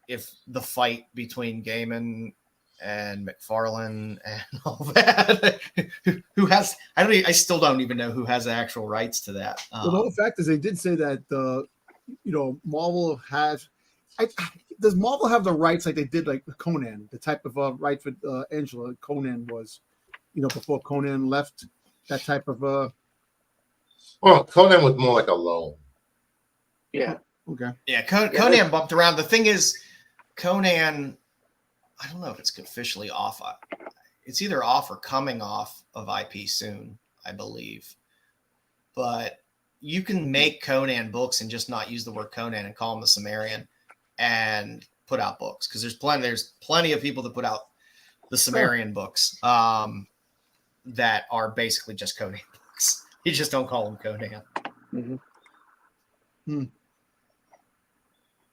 if the fight between Gaiman and McFarlane and all that I still don't even know who has the actual rights to that. Well, the whole fact is they did say that Marvel has. Does Marvel have the rights like they did like Conan, the type of right for Angela Conan was, before Conan left, that type of Well, Conan was more like a loan. Yeah. Okay. Yeah, Conan bumped around. The thing is, Conan, I don't know if it's officially off. It's either off or coming off of IP soon, I believe. But you can make Conan books and just not use the word Conan and call him the Sumerian and put out books, because there's plenty of people that put out the Sumerian books that are basically just Conan books. You just don't call them Conan. Mm-hmm.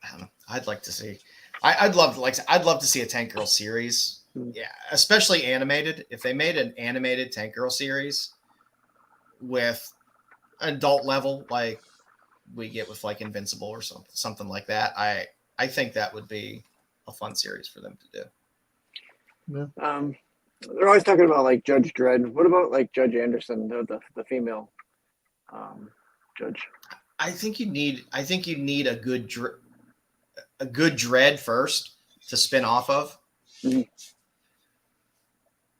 I don't know. I'd like to see. I'd love to see a Tank Girl series. Yeah, especially animated. If they made an animated Tank Girl series with adult level, like we get with like Invincible or something like that, I think that would be a fun series for them to do. Yeah. They're always talking about like Judge Dredd. What about like Judge Anderson, the female judge? I think you need a good Dredd first to spin off of. Mm-hmm.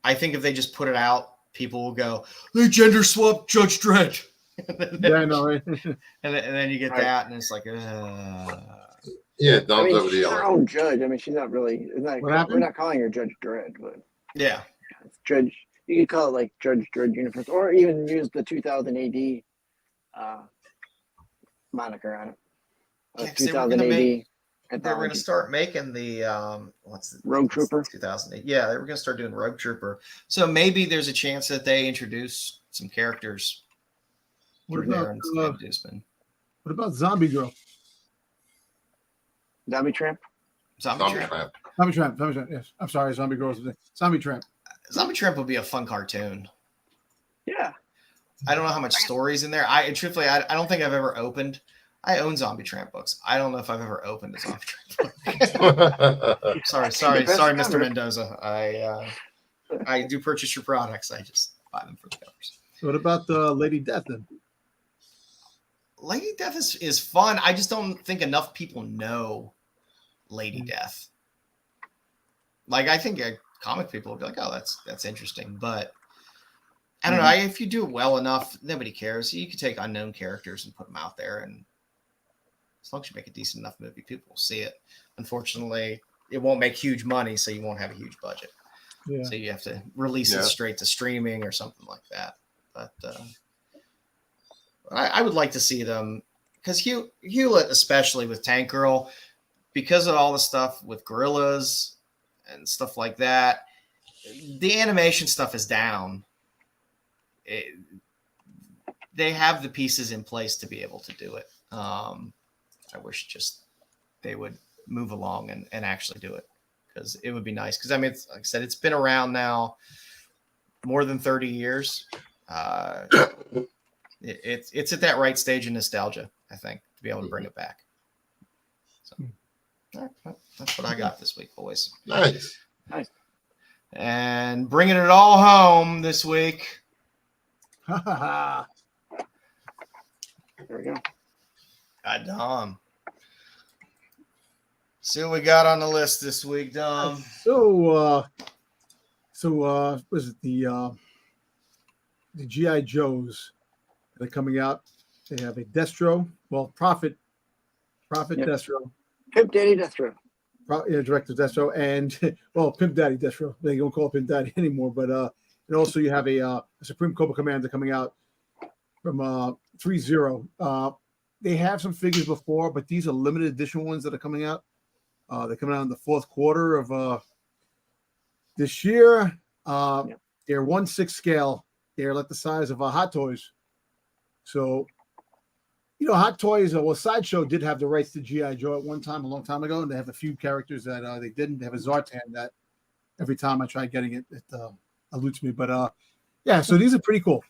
I think if they just put it out, people will go, they gender swap Judge Dredd. Yeah, I know, right? and then you get that, and it's like, Yeah, don't over the she's her other. own judge. I mean, she's not really. We're not calling her Judge Dredd, but yeah, it's Judge. You could call it like Judge Dredd Universe, or even use the 2000 AD moniker on it. 2000 AD. They were going to start making the Rogue Trooper 2008. Yeah, they were going to start doing Rogue Trooper. So maybe there's a chance that they introduce some characters. What about Zombie Girl? Zombie Tramp. Zombie Tramp. Zombie Tramp. Yes, I'm sorry, Zombie Girl. Zombie Tramp. Zombie Tramp would be a fun cartoon. Yeah. I don't know how much story's in there. Truthfully, I don't think I've ever opened. I own Zombie Tramp books. I don't know if I've ever opened a Zombie Tramp book. sorry, Mr. Mendoza. I do purchase your products. I just buy them for the covers. What about Lady Death then? Lady Death is fun. I just don't think enough people know Lady Death. Like, I think comic people will be like, oh, that's interesting. But I don't know. If you do it well enough, nobody cares. You can take unknown characters and put them out there, and as long as you make a decent enough movie, people will see it. Unfortunately, it won't make huge money, so you won't have a huge budget. Yeah. So you have to release it straight to streaming or something like that. But I would like to see them, because Hewlett, especially with Tank Girl, because of all the stuff with gorillas and stuff like that, the animation stuff is down. They have the pieces in place to be able to do it. I wish just they would move along and actually do it, because it would be nice. Because I mean, like I said, it's been around now more than 30 years. It's at that right stage of nostalgia, I think, to be able to bring it back. So that's what I got this week, boys. Nice. And bringing it all home this week. There we go. Dom. See what we got on the list this week, Dom. So was it the GI Joes that are coming out? They have a Destro, Prophet Destro, Pimp Daddy Destro. Director Destro, and Pimp Daddy Destro. They don't call it Pimp Daddy anymore, but and also you have a Supreme Cobra Commander coming out from 3-0. They have some figures before, but these are limited edition ones that are coming out. They're coming out in the fourth quarter of this year. They're 1/6 scale. They're like the size of Hot Toys. So, Hot Toys, Sideshow did have the rights to G.I. Joe at one time, a long time ago, and they have a few characters that they didn't. They have a Zartan that every time I try getting it, it eludes me. But, so these are pretty cool.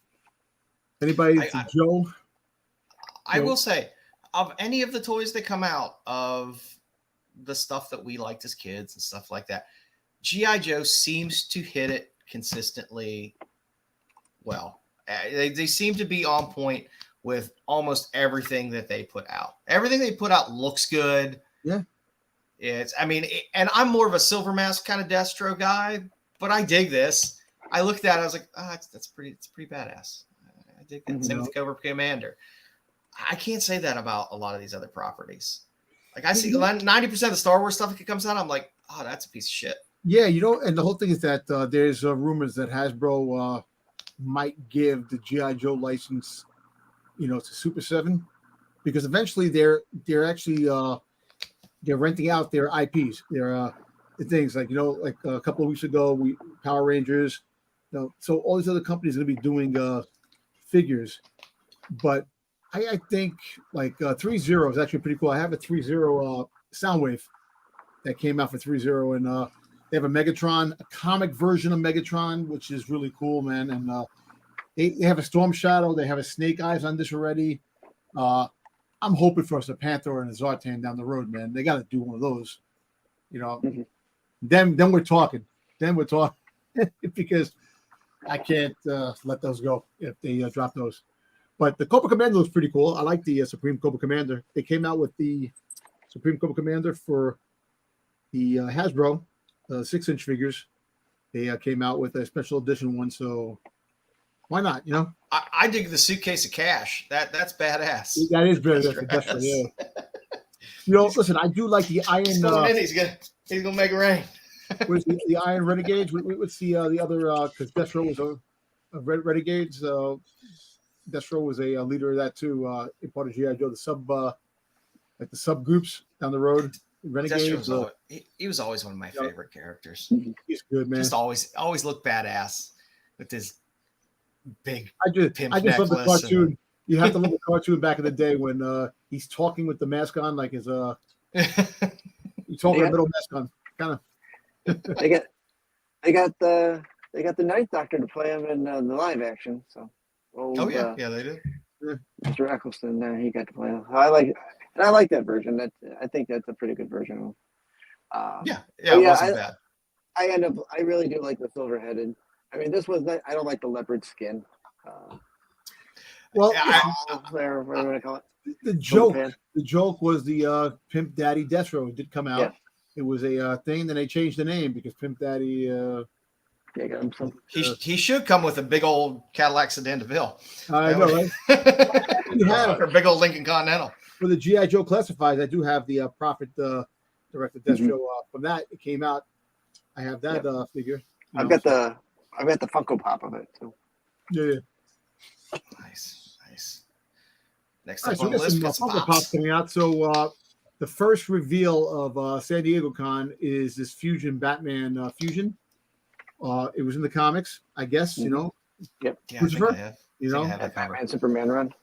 Anybody, Joe? I will say, of any of the toys that come out of the stuff that we liked as kids and stuff like that, G.I. Joe seems to hit it consistently well. They seem to be on point with almost everything that they put out. Everything they put out looks good. Yeah. And I'm more of a Silver Mask kind of Destro guy, but I dig this. I looked at it, I was like, it's pretty badass. I dig that. Same with Cobra Commander. I can't say that about a lot of these other properties. Like I see 90% of the Star Wars stuff that comes out, I'm like, that's a piece of shit. Yeah, and the whole thing is that there's rumors that Hasbro might give the G.I. Joe license, to Super 7, because eventually they're actually they're renting out their IPs, their things like like a couple of weeks ago, Power Rangers, so all these other companies are going to be doing figures, but I think like 3-0 is actually pretty cool. I have a 3-0 Soundwave that came out for 3-0, and they have a Megatron, a comic version of Megatron, which is really cool, man. And they have a Storm Shadow. They have a Snake Eyes on this already. I'm hoping for us a Panther and a Zartan down the road, man. They got to do one of those. Then we're talking. Because I can't let those go if they drop those. But the Cobra Commander looks pretty cool. I like the Supreme Cobra Commander. They came out with the Supreme Cobra Commander for the Hasbro 6-inch figures. They came out with a special edition one, so why not? I dig the suitcase of cash. That's badass. That is badass. That's yeah. Listen, I do like the Iron. He's gonna make it rain. Was the Iron Renegades? Let's see the other because Destro was a Renegades. Destro was a leader of that too. In part of G.I. Joe, the subgroups down the road. Renegades. He was always one of my favorite characters. He's good, man. Just always looked badass with his big. I just love the cartoon. You have to love the cartoon back in the day when he's talking with the mask on, like his he's talking with a middle mask on, kind of. They got the Night Doctor to play him in the live action. So. Yeah, they did. Mr. Eccleston, he got to play him. I like that version. I think that's a pretty good version of him. It wasn't bad. I really do like the silver headed. I mean, this was I don't like the leopard skin. Whatever you want to call it. The joke was the Pimp Daddy Destro. It did come out. Yeah. It was a thing. Then they changed the name because Pimp Daddy. He should come with a big old Cadillac sedan DeVille. I know, right? Or a big old Lincoln Continental. For the G.I. Joe classifieds, I do have the Prophet Director Destro. From that, it came out. I have that figure. I've got the Funko Pop of it too. Yeah. Nice. Next up on the list, Funko Pops coming out. So the first reveal of San Diego Con is this Fusion Batman Fusion. It was in the comics, I guess. Yep. Yeah, Christopher, Batman Superman run.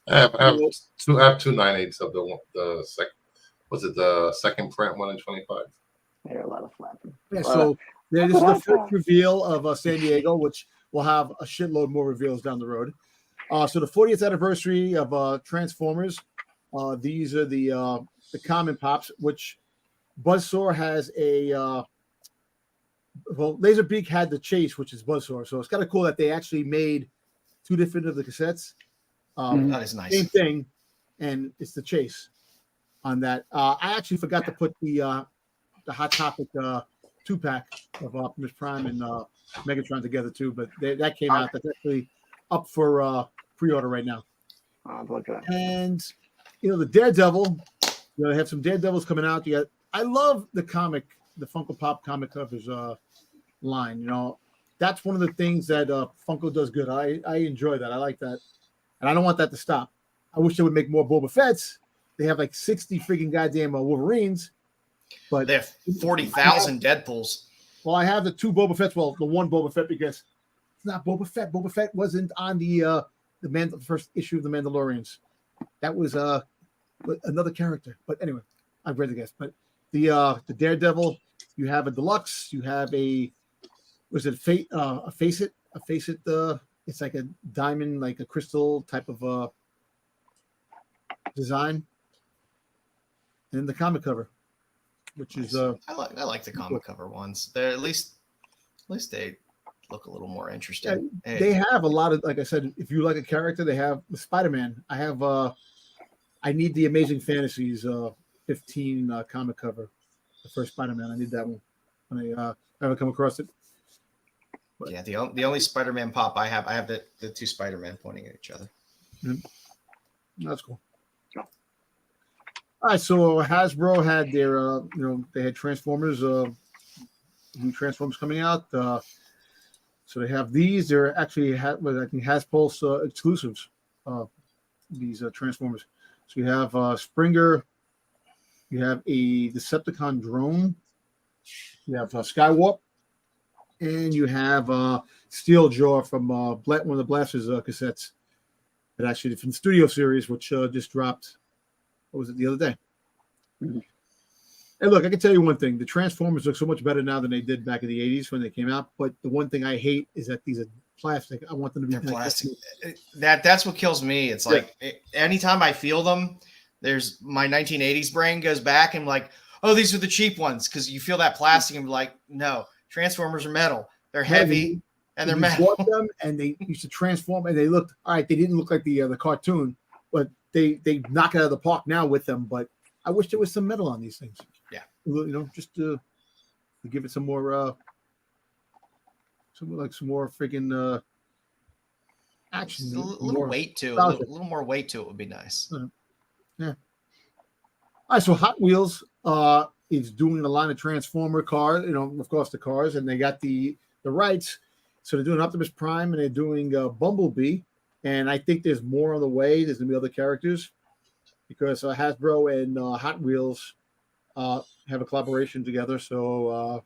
I have 2 9/8 of the second. Was it the second print 1 in 25? There are a lot of flapping. Yeah. So Yeah, this is the first reveal of San Diego, which will have a shitload more reveals down the road. So the 40th anniversary of Transformers. These are the common pops, which Buzzsaw has a Laserbeak had the Chase, which is Buzzsaw. So it's kind of cool that they actually made two different of the cassettes. That is nice. Same thing, and it's the Chase on that. I actually forgot to put the Hot Topic 2-pack of Optimus Prime and Megatron together too, but that came out. That's actually up for pre-order right now. Look at that. And the Daredevil, they have some Daredevils coming out. I love the comic, the Funko Pop comic covers line. That's one of the things that Funko does good. I enjoy that. I like that, and I don't want that to stop. I wish they would make more Boba Fett's. They have like 60 freaking goddamn Wolverines, but they have 40,000 Deadpools. Well, I have the two Boba Fett's. Well, the one Boba Fett because it's not Boba Fett. Boba Fett wasn't on the first issue of the Mandalorians. That was another character. But anyway, I've read the guess. But the Daredevil, you have a deluxe. You have a Face It. It's like a diamond, like a crystal type of design. And the comic cover, which is I like the comic cover ones. They're at least they look a little more interesting. Yeah, they have a lot of, like I said, if you like a character, they have the Spider-Man. I need the Amazing Fantasies 15 comic cover, the first Spider-Man. I need that one when I haven't come across it. But, yeah, the only Spider-Man pop I have the two Spider-Man pointing at each other. That's cool. All right, so Hasbro had their, they had Transformers, new Transformers coming out. So they have these. They're actually, I think, Haspulse exclusives. These Transformers. So you have Springer. You have a Decepticon drone. You have Skywarp, and you have Steeljaw from one of the Blasters cassettes. That actually from the Studio series, which just dropped. What was it the other day? Mm-hmm. And look, I can tell you one thing: the Transformers look so much better now than they did back in the '80s when they came out. But the one thing I hate is that these are plastic. I want them to be plastic. That's what kills me. It's like anytime I feel them, there's my 1980s brain goes back and like, oh, these are the cheap ones because you feel that plastic and be like, no, Transformers are metal. They're heavy and they're metal. Bought them and they used to transform and they looked all right. They didn't look like the cartoon, but they knock it out of the park now with them. But I wish there was some metal on these things. Yeah, just to give it some more, some more freaking action. A little weight to it. A little more weight to it would be nice. Yeah. All right, so Hot Wheels is doing a line of Transformer cars. Of course, the cars, and they got the rights. So they're doing Optimus Prime and they're doing Bumblebee. And I think there's more on the way. There's going to be other characters because Hasbro and Hot Wheels have a collaboration together. So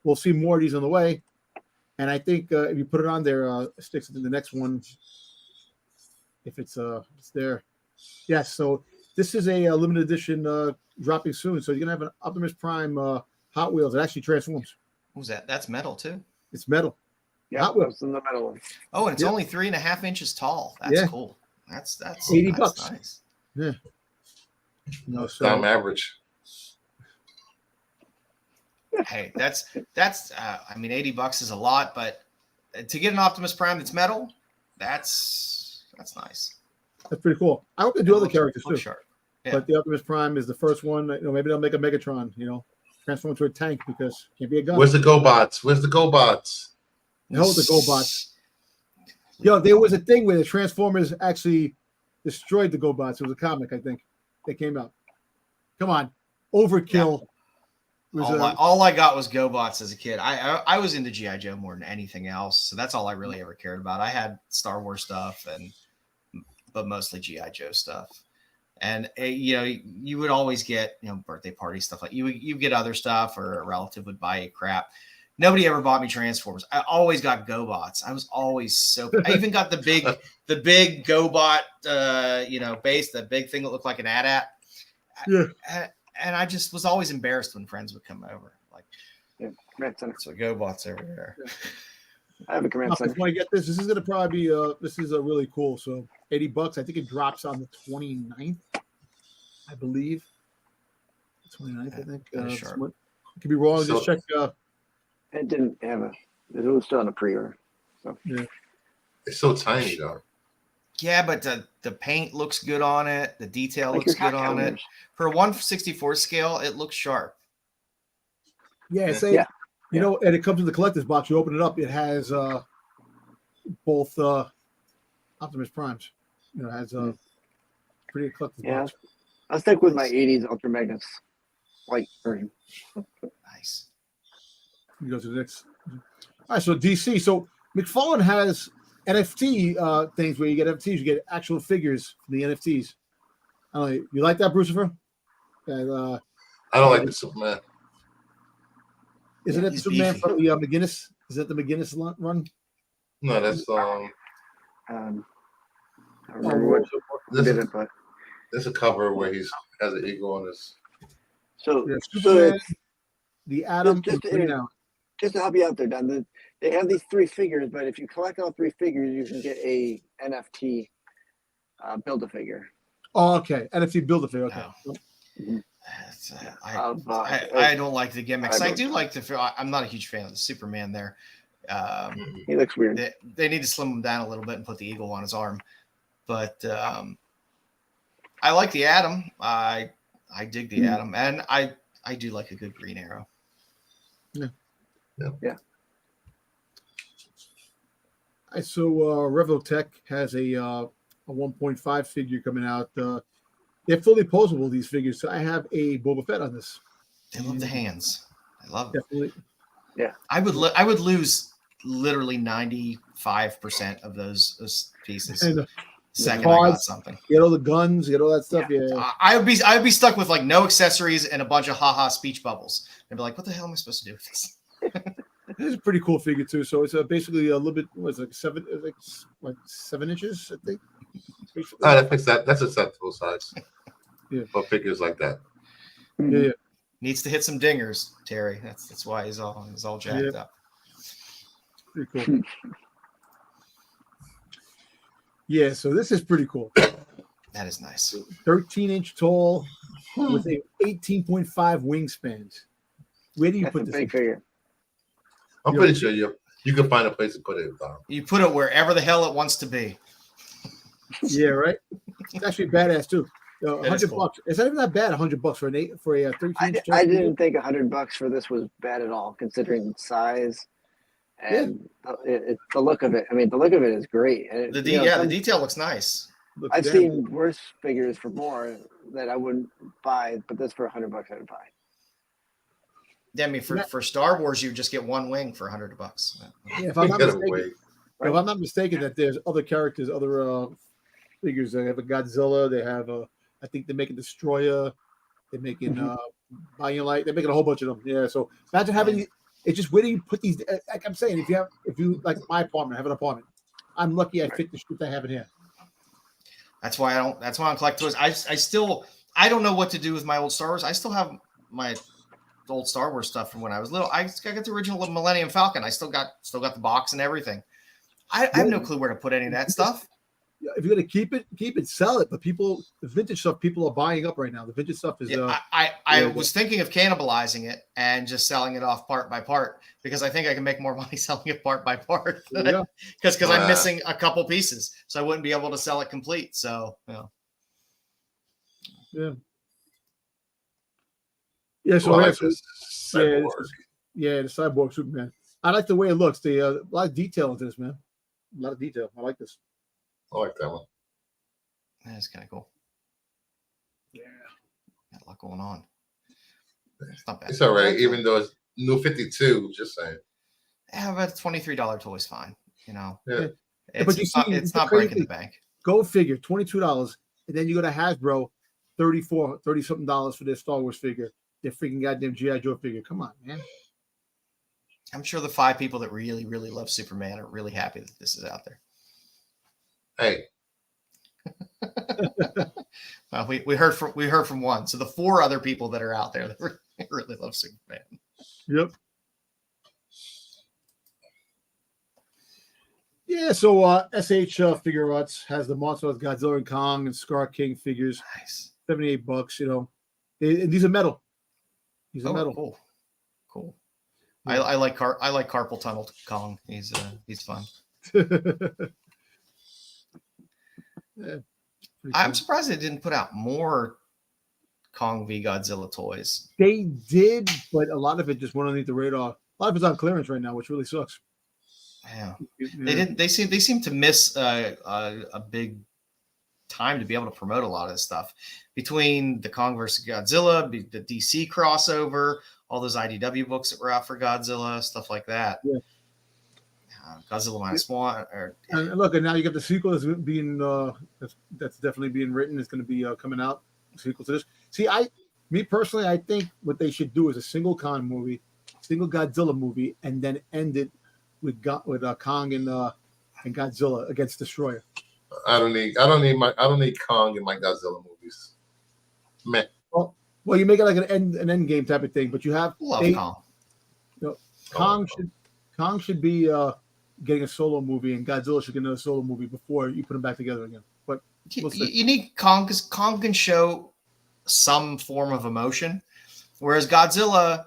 we'll see more of these on the way. And I think if you put it on there, Styx in the next one, if it's there. Yes, so this is a limited edition dropping soon. So you're going to have an Optimus Prime Hot Wheels. It actually transforms. What was that? That's metal too? It's metal. Yeah, Hot Wheels in the middle. Oh, and it's only 3.5 inches tall. That's cool. That's $80. Nice. Yeah. Time average. Hey, that's $80 is a lot, but to get an Optimus Prime that's metal, that's nice. That's pretty cool. I hope they do other characters too. Sharp. Yeah. But the Optimus Prime is the first one. Maybe they'll make a Megatron. Transform into a tank because it can't be a gun. Where's the GoBots? No, the GoBots. There was a thing where the Transformers actually destroyed the GoBots. It was a comic, I think, that came out. Come on, Overkill. Yeah. All I got was GoBots as a kid. I was into G.I. Joe more than anything else, so that's all I really ever cared about. I had Star Wars stuff but mostly G.I. Joe stuff. And you would always get birthday party stuff like you get other stuff or a relative would buy you crap. Nobody ever bought me Transformers. I always got GoBots. I was always I even got the big GoBot base, the big thing that looked like an AT-AT. Yeah. And I just was always embarrassed when friends would come over. Like, Command center. So GoBot's over there. I have a command If center. you want to get this, this is going to probably be this is a really cool. So $80. I think it drops on the 29th, I believe. 29th, I think. Sharp. I could be wrong. So- Just check. It didn't have a. It was still on a pre-order. So It's so tiny though. Yeah, but the paint looks good on it. The detail like looks your good hot on it. counters. For a 1/64 scale, it looks sharp. Yeah, say Yeah. you know, and it comes in the collector's box. You open it up, it has both Optimus Primes. You know, it has pretty collector's Yeah, box. I'll stick with my '80s Ultra Magnus white version. Nice. You go to the next. All right, so DC. So McFarlane has NFT things where you get NFTs, you get actual figures from the NFTs. I don't know, you like that, Brucifer? I don't like the Superman. Isn't it the He's Superman beefy. from the McGinnis? Is that the McGinnis run? No, that's I don't remember what this did is, it, but this is a cover where he's has an eagle on his. so Yeah, so Superman, it's, the Atom, just and Green Arrow. just to help you out there, Don. They have these 3 figures, but if you collect all 3 figures, you can get a NFT Build-A-Figure. Oh, okay. NFT Build-A-Figure. Okay. That's, I I don't like the gimmicks. I don't- do like I'm not a huge fan of the Superman there. He looks weird. They need to slim him down a little bit and put the eagle on his arm. But I like the Atom. I dig the Atom, and I do like a good Green Arrow. So Revotech has a 1.5 figure coming out. They're fully posable, these figures. So I have a Boba Fett on this. They love the hands. I love it. Definitely. I would lose literally 95% of those pieces. And Second I got cards. something. get all the guns, get all that stuff. Yeah. I would be stuck with like no accessories and a bunch of haha speech bubbles. I'd be like, what the hell am I supposed to do with this? This is a pretty cool figure too. So it's basically a little bit, what's it, 7 inches, I think. Oh, that fits that. That's acceptable size. Yeah. For figures like that. Yeah. Needs to hit some dingers, Terry. That's why he's all jacked up. Pretty cool. Yeah, so this is pretty cool. That is nice. 13-inch tall with a 18.5 wingspan. Where do you That's put a this? big figure. I'm pretty sure you can find a place to put it. You put it wherever the hell it wants to be. Yeah, right. It's actually badass too. That is $100 cool. bucks. It's not even that bad. $100 for a 13-inch. I didn't think $100 for this was bad at all, considering size and the look of it. I mean, the look of it is great. And The some- detail looks nice. Looks I've damn seen good. worse figures for more that I wouldn't buy, but this for $100 I would buy. Yeah, I mean, for Star Wars, you just get one wing for $100. Yeah, if I'm not Get mistaken, away. if I'm not mistaken, that there's other characters, other figures. They have a Godzilla. They have a. I think they're making Destroyer. They're making Light. They're making a whole bunch of them. Yeah. So imagine having. It's just where do you put these? Like I'm saying, if you like my apartment, I have an apartment. I'm lucky I fit the shit I have in here. That's why I'm collecting toys. I don't know what to do with my old Star Wars. I still have my old Star Wars stuff from when I was little. I got the original Millennium Falcon. I still got the box and everything. I have no clue where to put any of that stuff. If you're gonna keep it, sell it. But the vintage stuff, people are buying up right now. The vintage stuff is. Yeah, I was thinking of cannibalizing it and just selling it off part by part because I think I can make more money selling it part by part. Yeah. Because I'm missing a couple pieces, so I wouldn't be able to sell it complete. So Yeah. Yeah. So Well, I yeah, like this cyborg. yeah, the Cyborg Superman. I like the way it looks. A lot of detail into this, man. A lot of detail. I like this. I like that one. that's kind of cool. Yeah. Got a lot going on. It's not bad. It's all right, even though it's new 52. Just saying. Yeah, but $23 toy's fine. You know, Yeah. But you see, it's it's not crazy. breaking the bank. Go figure, $22, and then you go to Hasbro, $30 something for their Star Wars figure, their freaking goddamn G.I. Joe figure. Come on, man. I'm sure the 5 people that really, really love Superman are really happy that this is out there. Hey, Well, we heard from one. So the 4 other people that are out there that really love Superman. Yep. Yeah, so SH Figure Arts has the Monster of Godzilla and Kong and Scar King figures. Nice. $78, you know. And these are metal. These are metal. Cool. Yeah. I like carpal tunnel Kong. He's fun. Yeah, I'm surprised they didn't put out more Kong v Godzilla toys. They did, but a lot of it just went underneath the radar. A lot of it's on clearance right now, which really sucks. Yeah. Yeah. They didn't. They seem to miss a big time to be able to promote a lot of this stuff between the Kong versus Godzilla, the DC crossover, all those IDW books that were out for Godzilla, stuff like that. Yeah. Godzilla -1. And look, and now you got the sequel that's being that's definitely being written. It's going to be coming out. Sequel to this. See, me personally, I think what they should do is a single Kong movie, single Godzilla movie, and then end it with Kong and Godzilla against Destroyer. I don't need Kong in my Godzilla movies. Meh. Well, you make it like an end game type of thing, but you have Kong. You know, Kong should be getting a solo movie, and Godzilla should get another solo movie before you put them back together again. But you need Kong because Kong can show some form of emotion, whereas Godzilla,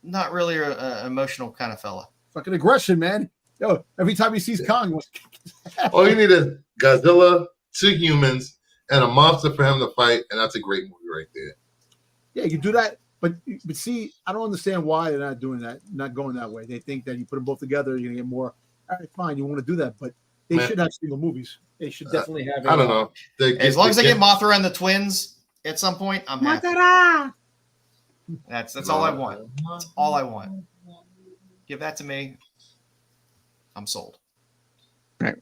not really an emotional kind of fella. Fucking aggression, man. Yo, every time he sees Kong, he wants to kick his ass. All you need is Godzilla, 2 humans, and a monster for him to fight, and that's a great movie right there. Yeah, you do that, but see, I don't understand why they're not doing that, not going that way. They think that you put them both together, you're gonna get more. All right, fine, you want to do that, but they should have single movies. They should definitely have. I don't know. As long as they get Mothra and the twins at some point, I'm happy. That's all I want. That's all I want. Give that to me. I'm sold. Right.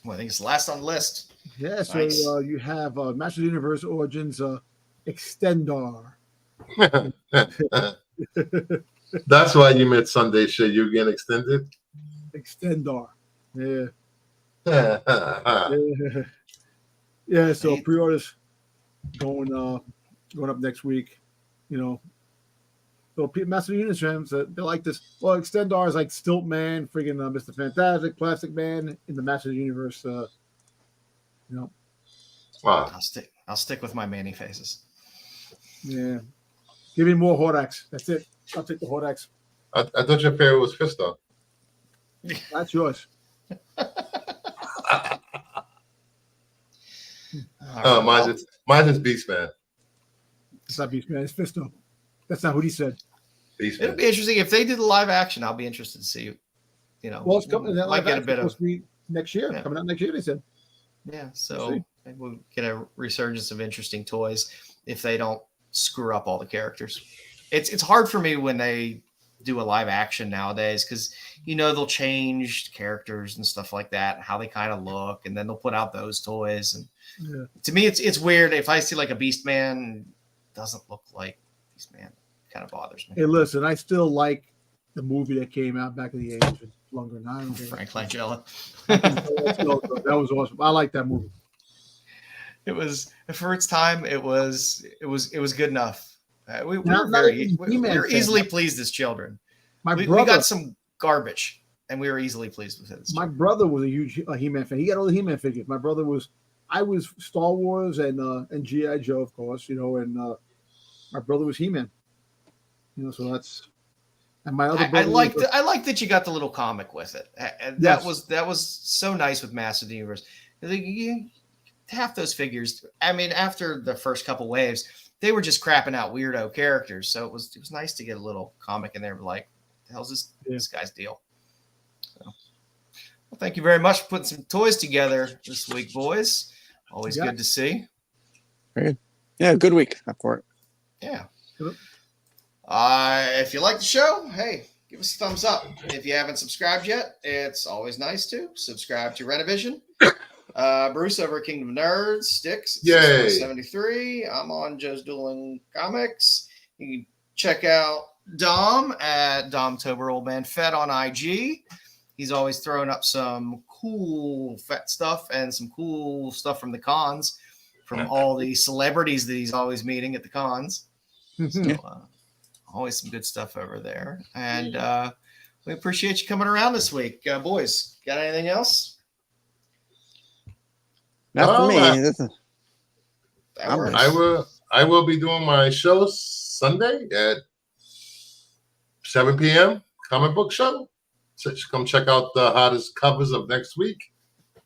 Well, I think it's the last on the list. Yeah, so Nice. You have Master of the Universe Origins Extendar. That's why you made Sunday shit. You getting extended? Extendar. Yeah. Yeah. Yeah, so pre-orders going up next week. You know, so Master of the Universe, they like this. Well, Extendar is like Stilt Man, friggin' Mr. Fantastic, Plastic Man in the Master of the Universe. You know. Wow. I'll stick with my Manny faces. Yeah. Give me more Hordax. That's it. I'll take the Hordax. I thought your favorite was Fisto. That's yours. Mine's just Beastman. It's not Beastman. It's Fisto. That's not what he said. Beastman. It'll be interesting if they did a live action. I'll be interested to see. You know, Well, it's coming. That might get a bit of next year. Yeah. Coming out next year. They said. Yeah, so maybe we'll get a resurgence of interesting toys if they don't screw up all the characters. It's hard for me when they do a live action nowadays because they'll change characters and stuff like that, how they kind of look, and then they'll put out those toys. And to me, it's weird if I see like a Beastman doesn't look like Beastman. It kind of bothers me. Hey, listen, I still like the movie that came out back in the 80s with Longer Nine. Frank Langella. That was awesome. I like that movie. It was for its time. It was good enough. We were easily pleased as children. We got some garbage, and we were easily pleased with it. My brother was a huge He-Man fan. He got all the He-Man figures. I was Star Wars and G.I. Joe, of course, and my brother was He-Man. So that's. And my other brother I like that you got the little comic with it. And that was so nice with Master of the Universe. Half those figures, I mean, after the first couple waves, they were just crapping out weirdo characters. So it was nice to get a little comic in there, like, the hell's this guy's deal? So, well, thank you very much for putting some toys together this week, boys. Always good to see. Very good. Yeah, good week for it. Yeah. If you like the show, hey, give us a thumbs up. If you haven't subscribed yet, it's always nice to subscribe to Renovision. Bruce over at Kingdom of Nerds, Styx, 73. I'm on Joe's Dueling Comics. You can check out Dom at Domtober Old Man Fett on IG. He's always throwing up some cool Fett stuff and some cool stuff from the cons, from all the celebrities that he's always meeting at the cons. So, always some good stuff over there. And We appreciate you coming around this week. Boys, got anything else? Not for me. That works. I will be doing my show Sunday at 7 p.m. comic book show. So come check out the hottest covers of next week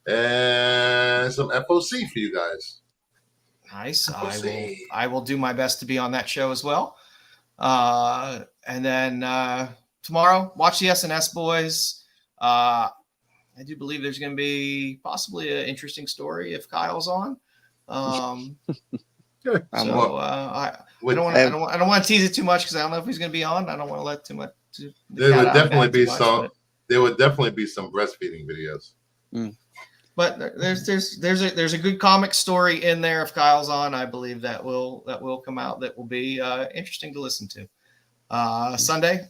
and some FOC for you guys. Nice. I will do my best to be on that show as well. And then tomorrow, watch the SNS boys. I do believe there's going to be possibly an interesting story if Kyle's on. I don't want to tease it too much because I don't know if he's going to be on. I don't want to let too much. There would definitely be some. There would definitely be some breastfeeding videos. But there's a good comic story in there. If Kyle's on, I believe that will come out. That will be interesting to listen to. Sunday,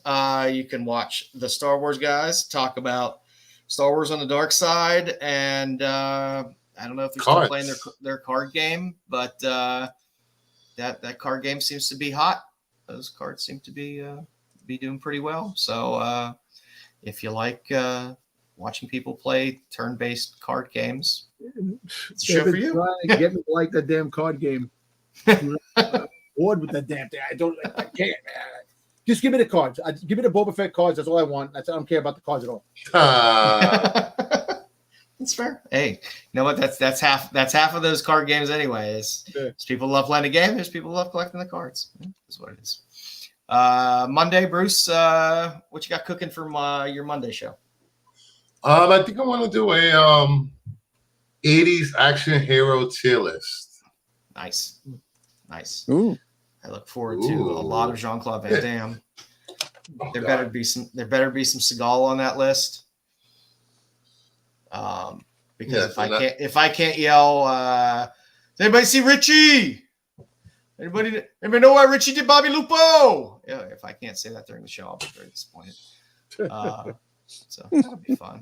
you can watch the Star Wars guys talk about Star Wars on the dark side, and I don't know if they're still playing their card game, but that card game seems to be hot. Those cards seem to be doing pretty well. So if you like watching people play turn-based card games, it's a show for you. Get me to like that damn card game. Bored with that damn thing. I can't. Just give me the cards. Give me the Boba Fett cards. That's all I want. I don't care about the cards at all. That's fair. Hey, you know what? That's half of those card games anyways. Yeah. People love playing the game. There's people who love collecting the cards. That's what it is. Monday, Bruce, what you got cooking for your Monday show? I think I want to do a 80s action hero tier list. Nice. Ooh. I look forward to a lot of Jean-Claude Van Damme. There better be some Seagal on that list. Because if I can't yell, does anybody see Richie? Anybody know why Richie did Bobby Lupo? Yeah, if I can't say that during the show, I'll be very disappointed. So that'll be fun.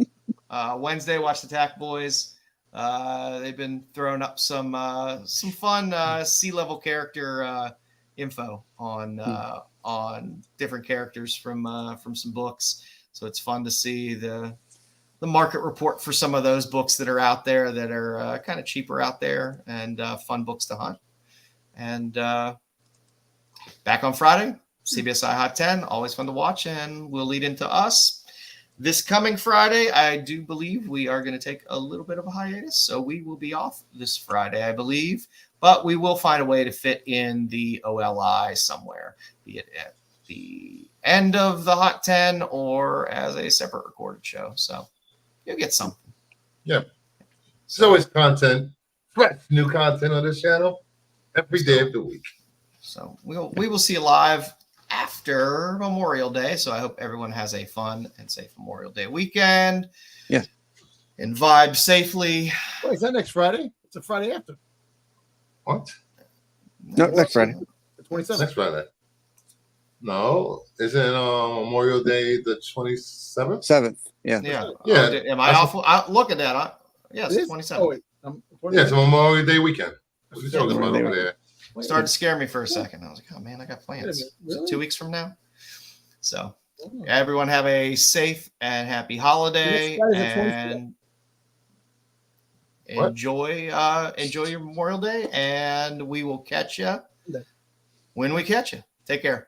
Wednesday, watch the Tack Boys. They've been throwing up some fun C-level character info on different characters from some books. So it's fun to see the market report for some of those books that are out there that are kind of cheaper out there and fun books to hunt. And back on Friday, CBSI Hot 10, always fun to watch, and we'll lead into us. This coming Friday, I do believe we are going to take a little bit of a hiatus, so we will be off this Friday, I believe. But we will find a way to fit in the OLI somewhere, be it at the end of the Hot 10 or as a separate recorded show. So you'll get something. Yeah. There's always content, fresh new content on this channel every day of the week. So we will see you live after Memorial Day. So I hope everyone has a fun and safe Memorial Day weekend. Yeah. And vibe safely. Wait, is that next Friday? It's a Friday after. What? No, next Friday. The 27th. Next Friday. No, isn't Memorial Day the 27th? 7th. Yeah. Yeah. Yeah. Am I awful? Look at that. Yes, It is? 27. Oh, wait. Yeah, it's Memorial Day weekend. What are you talking about over there? Started to scare me for a second. I was like, oh man, I got plans. Really? Is it 2 weeks from now? So everyone have a safe and happy holiday and enjoy your Memorial Day, and we will catch you when we catch you. Take care.